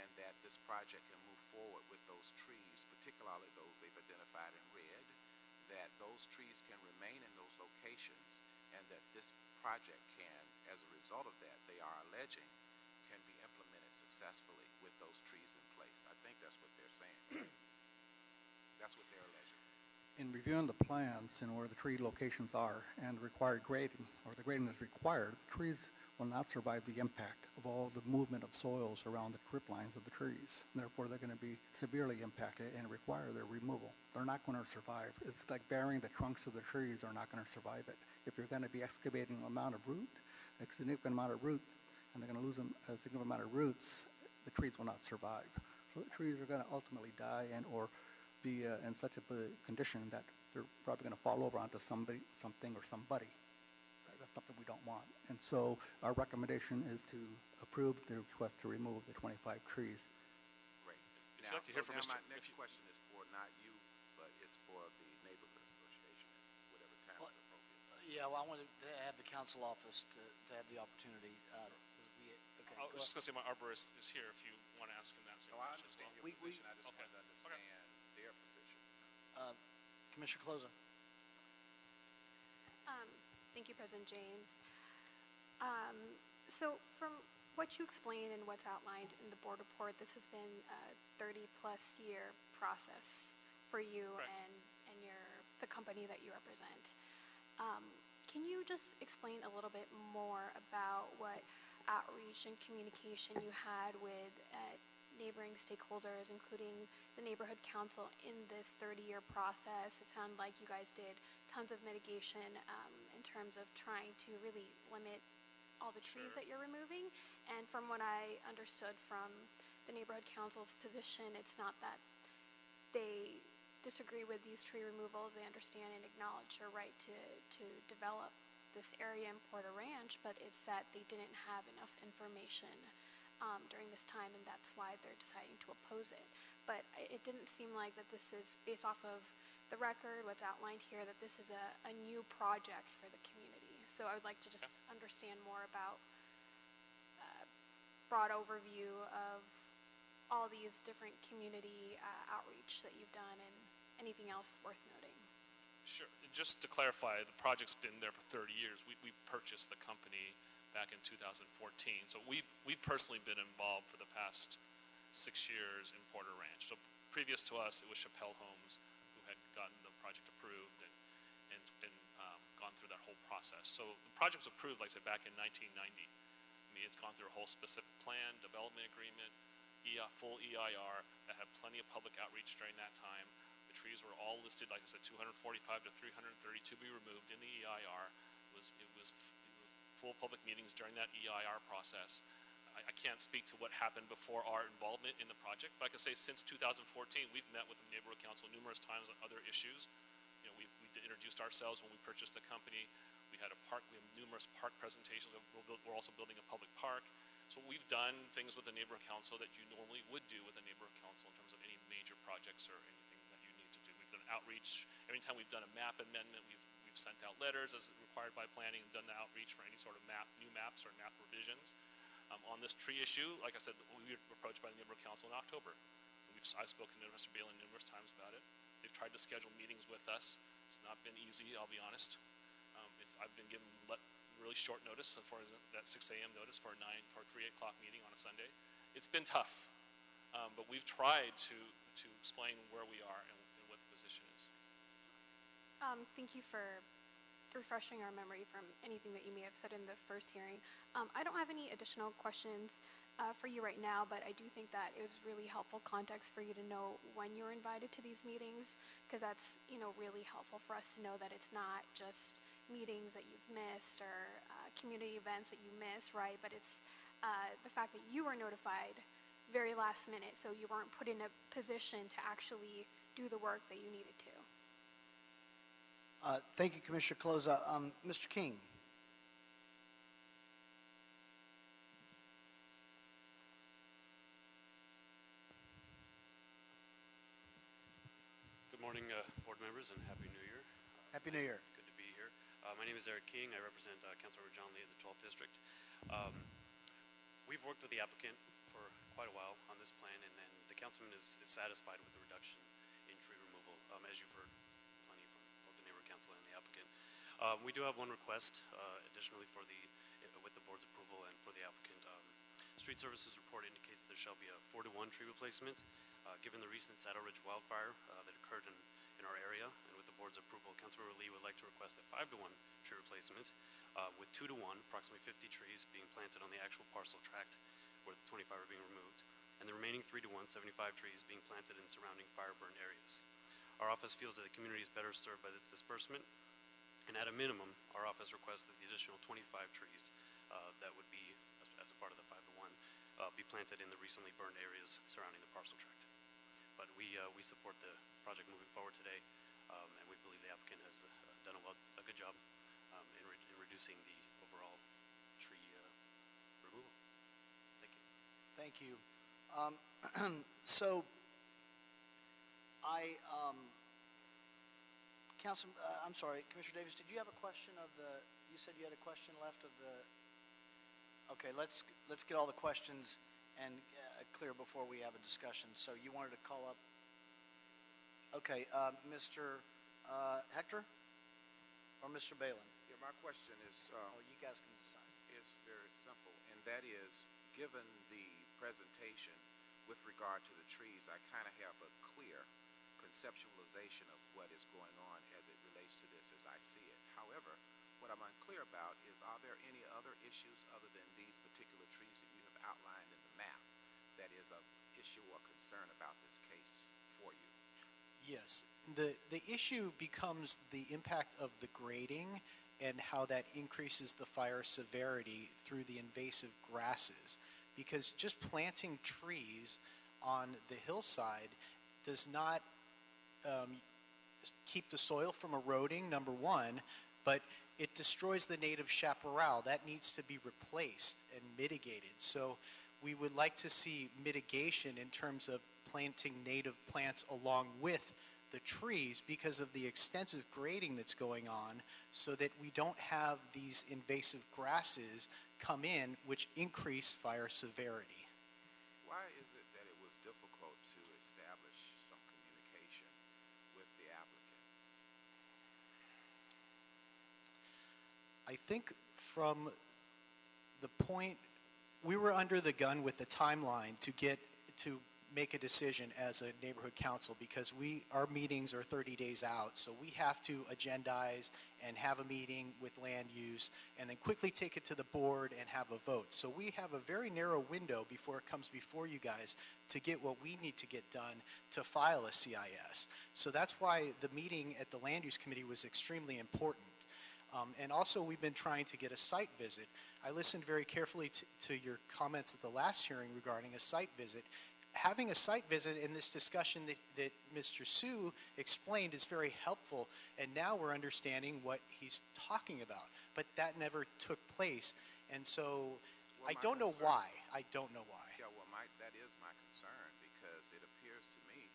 and that this project can move forward with those trees, particularly those they've identified in red, that those trees can remain in those locations, and that this project can, as a result of that, they are alleging, can be implemented successfully with those trees in place. I think that's what they're saying. That's what they're alleging. In reviewing the plans and where the tree locations are and required grading, or the grading is required, trees will not survive the impact of all the movement of soils around the trip lines of the trees. And therefore, they're going to be severely impacted and require their removal. They're not going to survive. It's like burying the trunks of the trees are not going to survive it. If you're going to be excavating an amount of root, a significant amount of root, and they're going to lose a significant amount of roots, the trees will not survive. So the trees are going to ultimately die and or be in such a condition that they're probably going to fall over onto somebody, something, or somebody. That's something we don't want. And so our recommendation is to approve the request to remove the 25 trees. Great. If you'd like to hear from my Mr. next question is for not you, but it's for the neighborhood association at whatever time is appropriate. Yeah, well, I wanted to have the council office to have the opportunity. Okay, I was just going to say my arborist is here if you want to ask him that same No, I question as understand well. your position. I just wanted to understand their position. Commissioner Closen. Thank you, President James. So from what you explained and what's outlined in the board report, this has been a 30-plus year process for you and the company that you represent. Can you just explain a little bit more about what outreach and communication you had with neighboring stakeholders, including the neighborhood council, in this 30-year process? It sounded like you guys did tons of mitigation in terms of trying to really limit all the trees that you're removing. And from what I understood from the neighborhood council's position, it's not that they disagree with these tree removals. They understand and acknowledge your right to develop this area in Porter Ranch, but it's that they didn't have enough information during this time, and that's why they're deciding to oppose it. But it didn't seem like that this is, based off of the record, what's outlined here, that this is a new project for the community. So I would like to just understand more about broad overview of all these different community outreach that you've done, and anything else worth noting. Sure. Just to clarify, the project's been there for 30 years. We purchased the company back in 2014. So we've personally been involved for the past 6 years in Porter Ranch. So previous to us, it was Chappelle Homes, who had gotten the project approved and gone through that whole process. So the project was approved, like I said, back in 1990. I mean, it's gone through a whole specific plan, development agreement, full EIR that had plenty of public outreach during that time. The trees were all listed, like I said, 245 to 330 to be removed in the EIR. It was full public meetings during that EIR process. I can't speak to what happened before our involvement in the project, but I can say since 2014, we've met with the neighborhood council numerous times on other issues. You know, we introduced ourselves when we purchased the company. We had numerous park presentations. We're also building a public park. So we've done things with the neighborhood council that you normally would do with a neighborhood council in terms of any major projects or anything that you need to do. We've done outreach. Every time we've done a map amendment, we've sent out letters as required by planning and done the outreach for any sort of new maps or map revisions. On this tree issue, like I said, we were approached by the neighborhood council in October. I've spoken to Mr. Balin numerous times about it. They've tried to schedule meetings with us. It's not been easy, I'll be honest. I've been given really short notice as far as that 6 a.m. notice for a 3 o'clock meeting on a Sunday. It's been tough, but we've tried to explain where we are and what the position is. Thank you for refreshing our memory from anything that you may have said in the first hearing. I don't have any additional questions for you right now, but I do think that it was really helpful context for you to know when you're invited to these meetings, because that's, really helpful for us to know that it's not just meetings that you've missed or community events that you miss, right? But it's the fact that you were notified very last minute, so you weren't put in a position to actually do the work that you needed to. Thank you, Commissioner Cloza. Mr. King. Good morning, board members, and Happy New Year. Happy New Year. Good to be here. My name is Eric King. I represent Councilmember John Lee of the 12th District. We've worked with the applicant for quite a while on this plan, and then the councilman is satisfied with the reduction in tree removal, as you've heard plenty from both the neighborhood council and the applicant. We do have one request additionally with the board's approval and for the applicant. Street Services report indicates there shall be a 4-to-1 tree replacement. Given the recent Saddle Ridge wildfire that occurred in our area, and with the board's approval, Councilmember Lee would like to request a 5-to-1 tree replacement, with 2-to-1, approximately 50 trees being planted on the actual parcel tract where the 25 are being removed, and the remaining 3-to-1, 75 trees being planted in surrounding fire burn areas. Our office feels that the community is better served by this disbursement, and at a minimum, our office requests that the additional 25 trees that would be, as a part of the 5-to-1, be planted in the recently burned areas surrounding the parcel tract. But we support the project moving forward today, and we believe the applicant has done a good job in reducing the overall tree removal. Thank you. Thank you. So, I'm sorry, Commissioner Davis, did you have a question you said you had a question left of the, okay, let's get all the questions and clear before we have a discussion. So you wanted to call up, okay, Mr. Hector or Mr. Balin? Yeah, my question is, You guys can decide. is very simple, and that is, given the presentation with regard to the trees, I kind of have a clear conceptualization of what is going on as it relates to this as I see it. However, what I'm unclear about is, are there any other issues other than these particular trees that you have outlined in the map that is of issue or concern about this case for you? Yes. The issue becomes the impact of the grading and how that increases the fire severity through the invasive grasses. Because just planting trees on the hillside does not keep the soil from eroding, number one, but it destroys the native chaparral. That needs to be replaced and mitigated. So we would like to see mitigation in terms of planting native plants along with the trees because of the extensive grading that's going on, so that we don't have these invasive grasses come in which increase fire severity. Why is it that it was difficult to establish some communication with the applicant? I think from the point we were under the gun with the timeline to make a decision as a neighborhood council because our meetings are 30 days out. So we have to agendize and have a meeting with land use and then quickly take it to the board and have a vote. So we have a very narrow window before it comes before you guys to get what we need to get done to file a CIS. So that's why the meeting at the land use committee was extremely important. And also we've been trying to get a site visit. I listened very carefully to your comments at the last hearing regarding a site visit. Having a site visit in this discussion that Mr. Su explained is very helpful, and now we're understanding what he's talking about. But that never took place, and so I don't know why. I don't know why. Yeah, well, that is my concern because it appears to me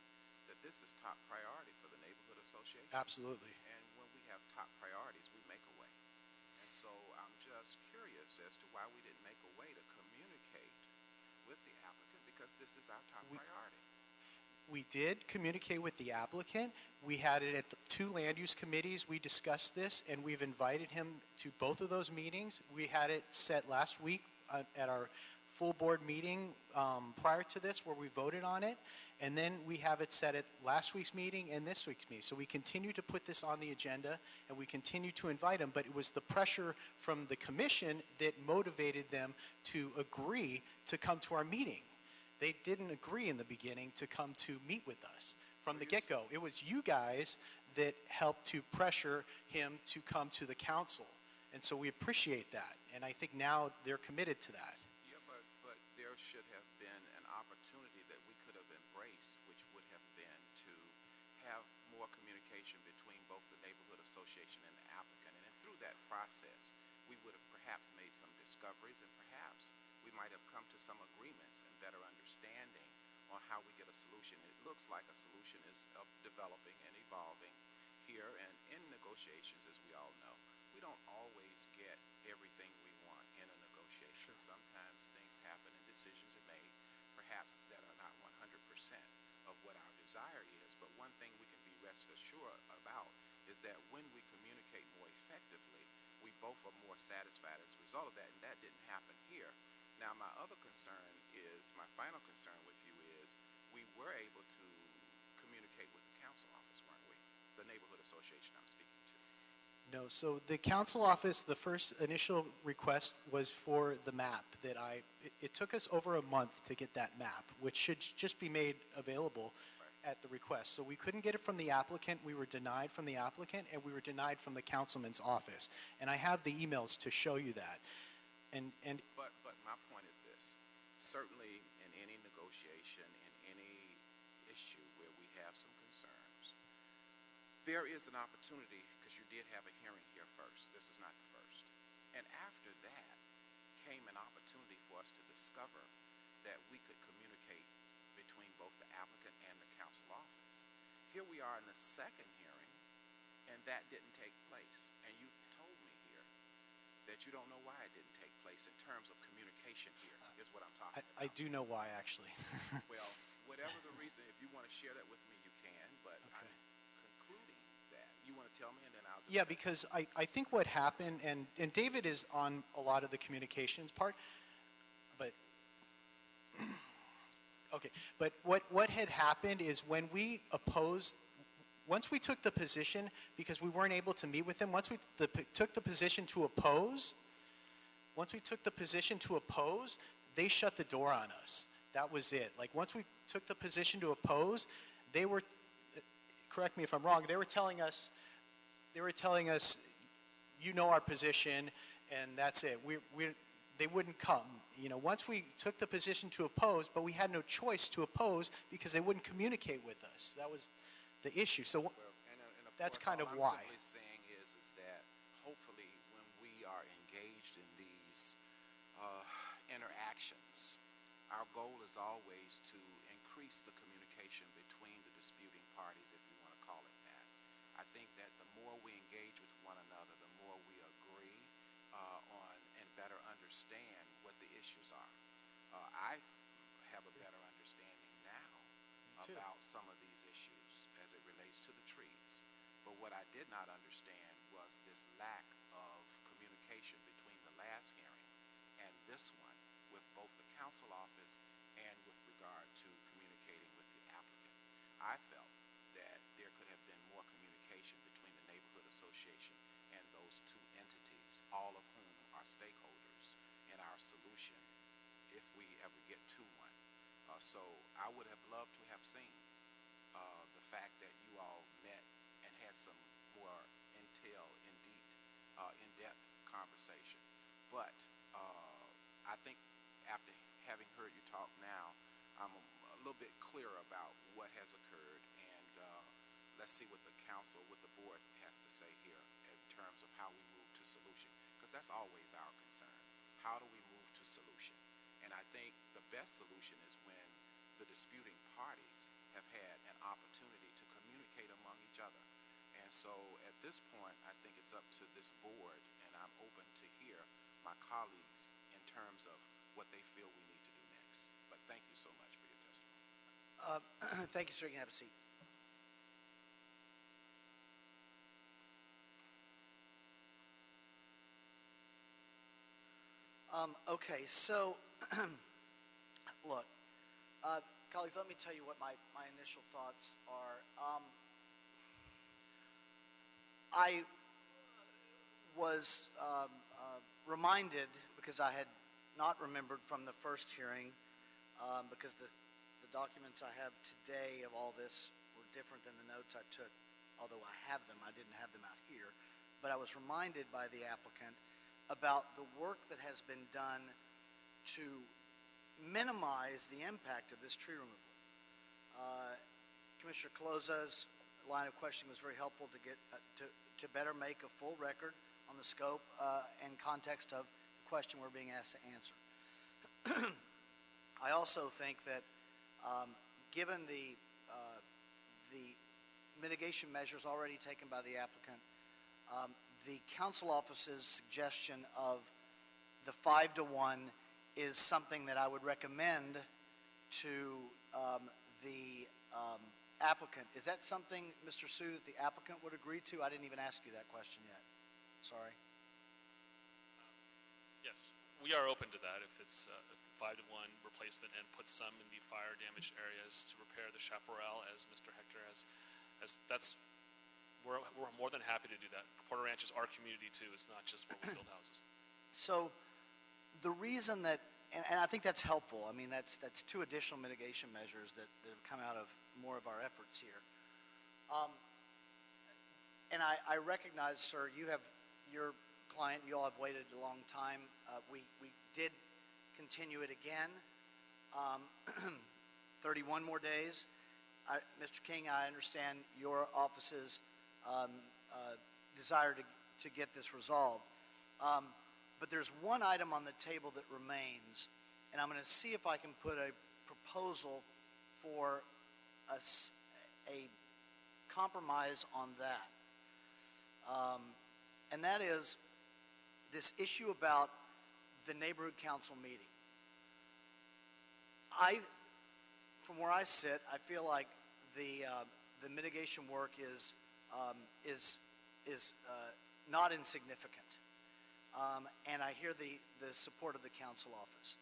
that this is top priority for the neighborhood association. Absolutely. And when we have top priorities, we make a way. And so I'm just curious as to why we didn't make a way to communicate with the applicant because this is our top priority. We did communicate with the applicant. We had it at the 2 land use committees. We discussed this, and we've invited him to both of those meetings. We had it set last week at our full board meeting prior to this where we voted on it. And then we have it set at last week's meeting and this week's meeting. So we continue to put this on the agenda, and we continue to invite them. But it was the pressure from the commission that motivated them to agree to come to our meeting. They didn't agree in the beginning to come to meet with us from the get-go. It was you guys that helped to pressure him to come to the council. And so we appreciate that. And I think now they're committed to that. Yeah, but there should have been an opportunity that we could have embraced, which would have been to have more communication between both the neighborhood association and the applicant. And then through that process, we would have perhaps made some discoveries, and perhaps we might have come to some agreements and better understanding on how we get a solution. It looks like a solution is developing and evolving here, and in negotiations, as we all know, we don't always get everything we want in a negotiation. Sometimes things happen and decisions are made, perhaps that are not 100% of what our desire is. But one thing we can be rest assured about is that when we communicate more effectively, we both are more satisfied as a result of that, and that didn't happen here. Now, my other concern is, my final concern with you is, we were able to communicate with the council office, weren't we? The neighborhood association I'm speaking to. No, so the council office, the first initial request was for the map that it took us over a month to get that map, which should just be made available at the request. So we couldn't get it from the applicant, we were denied from the applicant, and we were denied from the councilman's office. And I have the emails to show you that. But my point is this. Certainly in any negotiation, in any issue where we have some concerns, there is an opportunity, because you did have a hearing here first. This is not the first. And after that came an opportunity for us to discover that we could communicate between both the applicant and the council office. Here we are in the second hearing, and that didn't take place. And you've told me here that you don't know why it didn't take place in terms of communication here, is what I'm talking about. I do know why, actually. Well, whatever the reason, if you want to share that with me, you can, but I'm concluding that. You want to tell me, and then I'll just... Yeah, because I think what happened, and David is on a lot of the communications part, but... Okay, but what had happened is when we opposed, once we took the position, because we weren't able to meet with them, once we took the position to oppose, they shut the door on us. That was it. Like, once we took the position to oppose, they were, correct me if I'm wrong, they were telling us, you know our position, and that's it. They wouldn't come. You know, once we took the position to oppose, but we had no choice to oppose because they wouldn't communicate with us. That was the issue. So that's kind of why. All I'm simply saying is that hopefully when we are engaged in these interactions, our goal is always to increase the communication between the disputing parties, if you want to call it that. I think that the more we engage with one another, the more we agree on and better understand what the issues are. I have a better understanding now about some of these issues as it relates to the trees. But what I did not understand was this lack of communication between the last hearing and this one with both the council office and with regard to communicating I felt that there could have been more communication between the neighborhood association and those two entities, all of whom are stakeholders in our solution if we ever get to one. So I would have loved to have seen the fact that you all met and had some more in-depth conversation. But I think after having heard you talk now, I'm a little bit clearer about what has occurred, and let's see what the council, what the board has to say here in terms of how we move to solution, because that's always our concern. How do we move to solution? And I think the best solution is when the disputing parties have had an opportunity to communicate among each other. And so at this point, I think it's up to this board, and I'm open to hear my colleagues in terms of what they feel we need to do next. But thank you so much for your testimony. Thank you, sir. You can have a seat. Okay, so look, colleagues, let me tell you what my initial thoughts are. I was reminded, because I had not remembered from the first hearing, because the documents I have today of all this were different than the notes I took, although I have them. I didn't have them out here. But I was reminded by the applicant about the work that has been done to minimize the impact of this tree removal. Commissioner Coloza's line of questioning was very helpful to get to better make a full record on the scope and context of the question we're being asked to answer. I also think that given the mitigation measures already taken by the applicant, the council office's suggestion of the 5-to-1 is something that I would recommend to the applicant. Is that something, Mr. Sue, that the applicant would agree to? I didn't even ask you that question yet. Sorry. Yes, we are open to that if it's a 5-to-1 replacement and put some in the fire damaged areas to repair the chaparral, as Mr. Hector has. We're more than happy to do that. Porter Ranch is our community too. It's not just where we build houses. So the reason that, and I think that's helpful. I mean, that's two additional mitigation measures that have come out of more of our efforts here. And I recognize, sir, you have your client, you all have waited a long time. We did continue it again, 31 more days. Mr. King, I understand your office's desire to get this resolved. But there's one item on the table that remains, and I'm going to see if I can put a proposal for a compromise on that. And that is this issue about the neighborhood council meeting. From where I sit, I feel like the mitigation work is not insignificant, and I hear the support of the council office.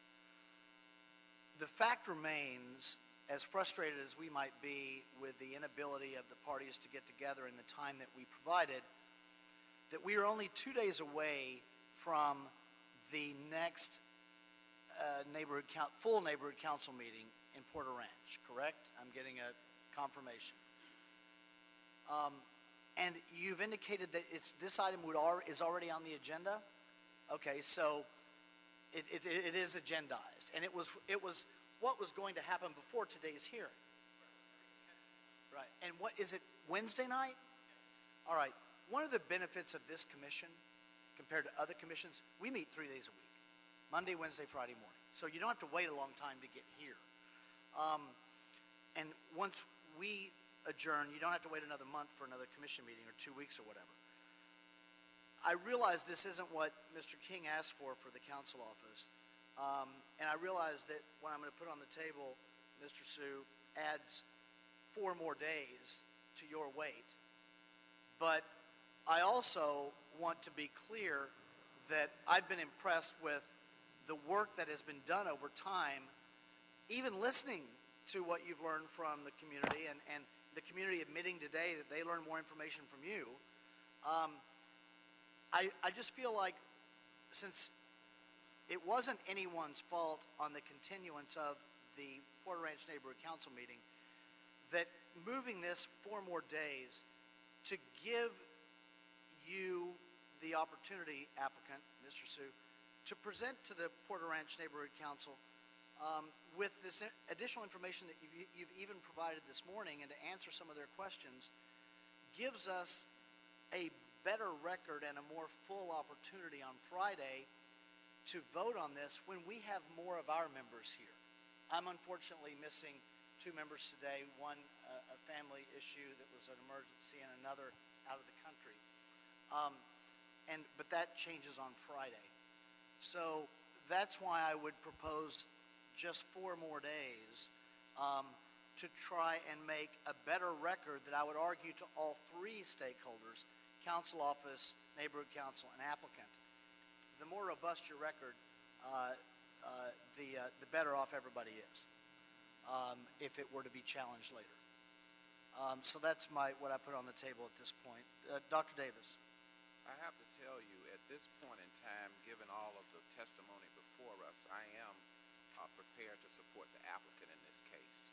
The fact remains, as frustrated as we might be with the inability of the parties to get together in the time that we provided, that we are only 2 days away from the next full neighborhood council meeting in Porter Ranch, correct? I'm getting a confirmation. And you've indicated that this item is already on the agenda? Okay, so it is agendized. And it was what was going to happen before today's hearing. Right. And what is it, Wednesday night? All right. One of the benefits of this commission compared to other commissions, we meet 3 days a week. Monday, Wednesday, Friday morning. So you don't have to wait a long time to get here. And once we adjourn, you don't have to wait another month for another commission meeting or 2 weeks or whatever. I realize this isn't what Mr. King asked for the council office. And I realize that what I'm going to put on the table, Mr. Sue, adds 4 more days to your wait. But I also want to be clear that I've been impressed with the work that has been done over time, even listening to what you've learned from the community and the community admitting today that they learned more information from you. I just feel like since it wasn't anyone's fault on the continuance of the Porter Ranch Neighborhood Council meeting, that moving this 4 more days to give you the opportunity, applicant, Mr. Sue, to present to the Porter Ranch Neighborhood Council with this additional information that you've even provided this morning and to answer some of their questions gives us a better record and a more full opportunity on Friday to vote on this when we have more of our members here. I'm unfortunately missing 2 members today, one a family issue that was an emergency and another out of the country. But that changes on Friday. So that's why I would propose just 4 more days to try and make a better record that I would argue to all 3 stakeholders, council office, neighborhood council, and applicant. The more robust your record, the better off everybody is if it were to be challenged later. So that's what I put on the table at this point. Dr. Davis. I have to tell you, at this point in time, given all of the testimony before us, I am prepared to support the applicant in this case.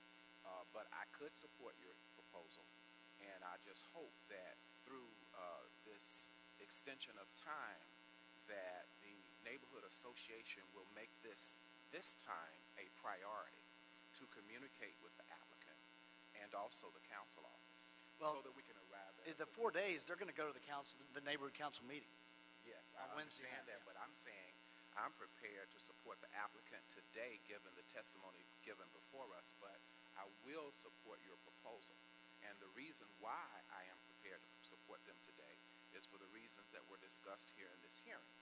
But I could support your proposal, and I just hope that through this extension of time that the neighborhood association will make this time a priority to communicate with the applicant and also the council office, so that we can arrive at the 4 days. They're going to go to the neighborhood council meeting. Yes, I understand that, but I'm saying I'm prepared to support the applicant today, given the testimony given before us. But I will support your proposal, and the reason why I am prepared to support them today is for the reasons that were discussed here in this hearing,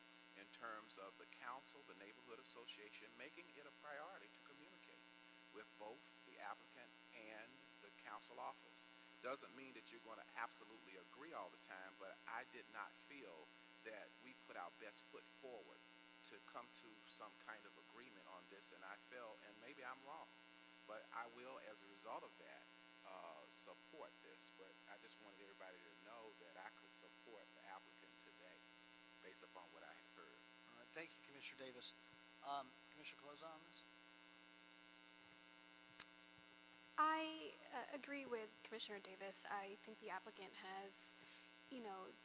in terms of the council, the neighborhood association, making it a priority to communicate with both the applicant and the council office. Doesn't mean that you're going to absolutely agree all the time, but I did not feel that we put our best foot forward to come to some kind of agreement on this, and I felt, and maybe I'm wrong, but I will, as a result of that, support this. But I just wanted everybody to know that I could support the applicant today based upon what I have heard. All right, thank you, Commissioner Davis. Commissioner Cloza on this? I agree with Commissioner Davis. I think the applicant has,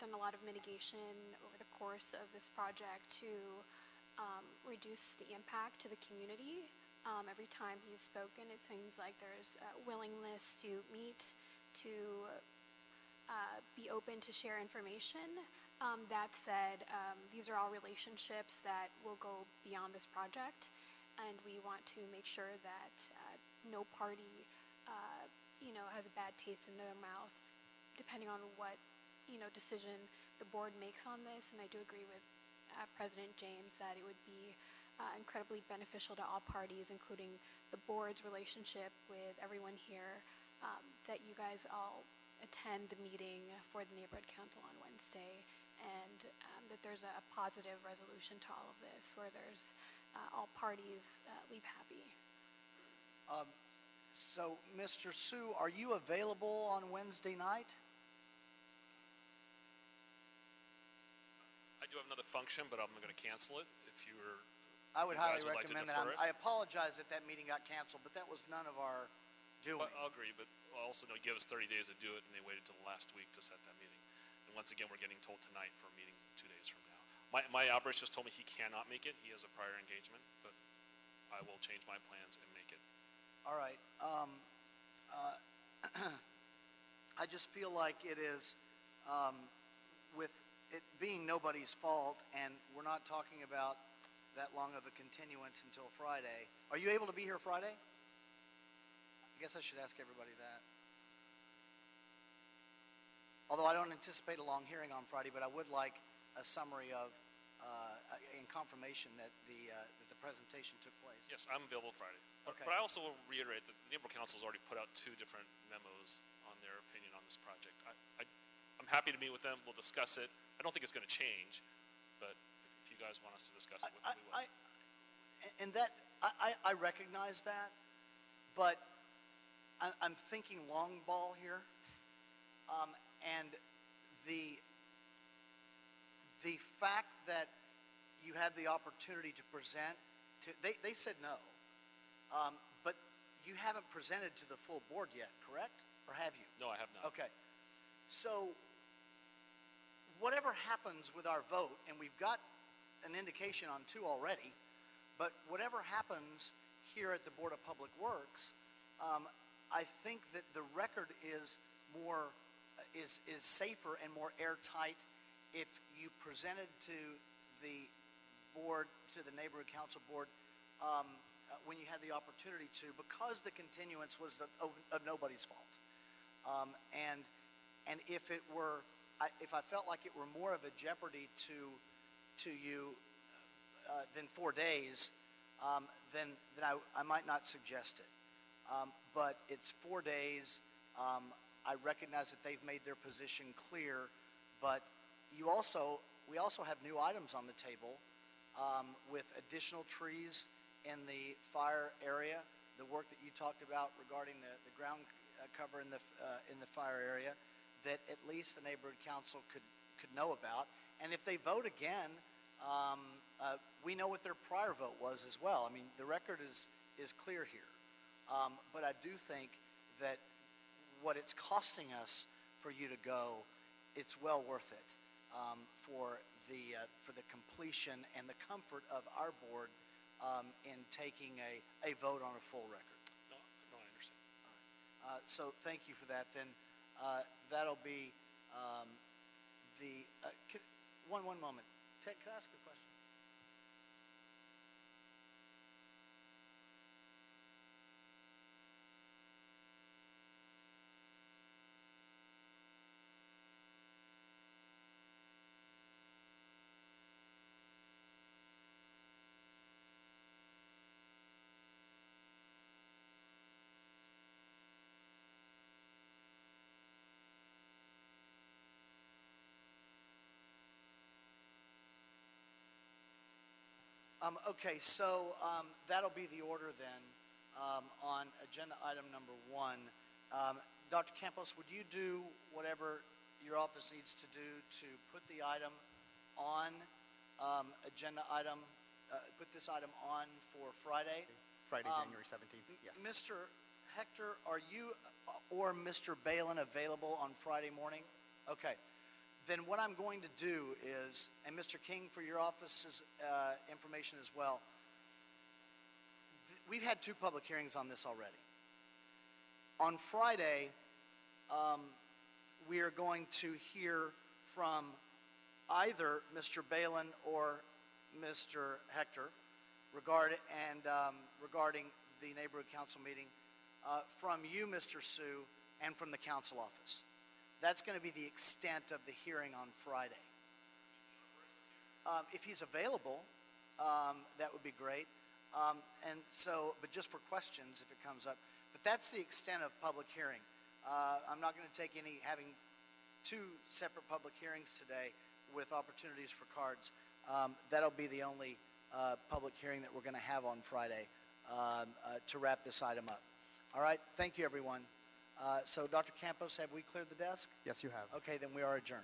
done a lot of mitigation over the course of this project to reduce the impact to the community. Every time he's spoken, it seems like there's a willingness to meet, to be open to share information. That said, these are all relationships that will go beyond this project, and we want to make sure that no party has a bad taste in their mouth depending on what decision the board makes on this. And I do agree with President James that it would be incredibly beneficial to all parties, including the board's relationship with everyone here, that you guys all attend the meeting for the Neighborhood Council on Wednesday, and that there's a positive resolution to all of this where there's all parties leave happy. So, Mr. Sue, are you available on Wednesday night? I do have another function, but I'm going to cancel it if you were. I would highly like recommend to that. defer it. I apologize that meeting got canceled, but that was none of our doing. But I'll agree, but I also know give us 30 days to do it, and they waited till the last week to set that meeting. And once again, we're getting told tonight for a meeting 2 days from now. My operator just told me he cannot make it. He has a prior engagement, but I will change my plans and make it. All right. I just feel like it is, with it being nobody's fault, and we're not talking about that long of a continuance until Friday. Are you able to be here Friday? I guess I should ask everybody that. Although I don't anticipate a long hearing on Friday, but I would like a summary of, and confirmation that the presentation took place. Yes, I'm available Friday. Okay. But I also will reiterate that the Neighborhood Council has already put out 2 different memos on their opinion on this project. I'm happy to meet with them. We'll discuss it. I don't think it's going to change, but if you guys want us to discuss it with them, we will. I recognize that, but I'm thinking long ball here. And the fact that you had the opportunity to present, they said no. But you haven't presented to the full board yet, correct? Or have you? No, I have not. Okay. So whatever happens with our vote, and we've got an indication on 2 already, but whatever happens here at the Board of Public Works, I think that the record is safer and more airtight if you presented to the board, to the neighborhood council board, when you had the opportunity to, because the continuance was of nobody's fault. And if it were, if I felt like it were more of a jeopardy to you than 4 days, then I might not suggest it. But it's 4 days. I recognize that they've made their position clear, but we also have new items on the table with additional trees in the fire area, the work that you talked about regarding the ground cover in the fire area, that at least the neighborhood council could know about. And if they vote again, we know what their prior vote was as well. I mean, the record is clear here. But I do think that what it's costing us for you to go, it's well worth it for the completion and the comfort of our board in taking a vote on a full record. No, I understand. All right. So thank you for that. Then that'll be one moment. Ted, can I ask a question? Okay, so that'll be the order then on agenda item number 1. Dr. Campos, would you do whatever your office needs to do to put the item on agenda item, put this item on for Friday? Friday, January 17th, yes. Mr. Hector, are you or Mr. Balin available on Friday morning? Okay. Then what I'm going to do is, and Mr. King, for your office's information as well, we've had 2 public hearings on this already. On Friday, we are going to hear from either Mr. Balin or Mr. Hector regarding the neighborhood council meeting, from you, Mr. Sue, and from the council office. That's going to be the extent of the hearing on Friday. If he's available, that would be great. And so, but just for questions if it comes up. But that's the extent of public hearing. I'm not going to take having 2 separate public hearings today with opportunities for cards. That'll be the only public hearing that we're going to have on Friday to wrap this item up. All right, thank you, everyone. So, Dr. Campos, have we cleared the desk? Yes, you have. Okay, then we are adjourned.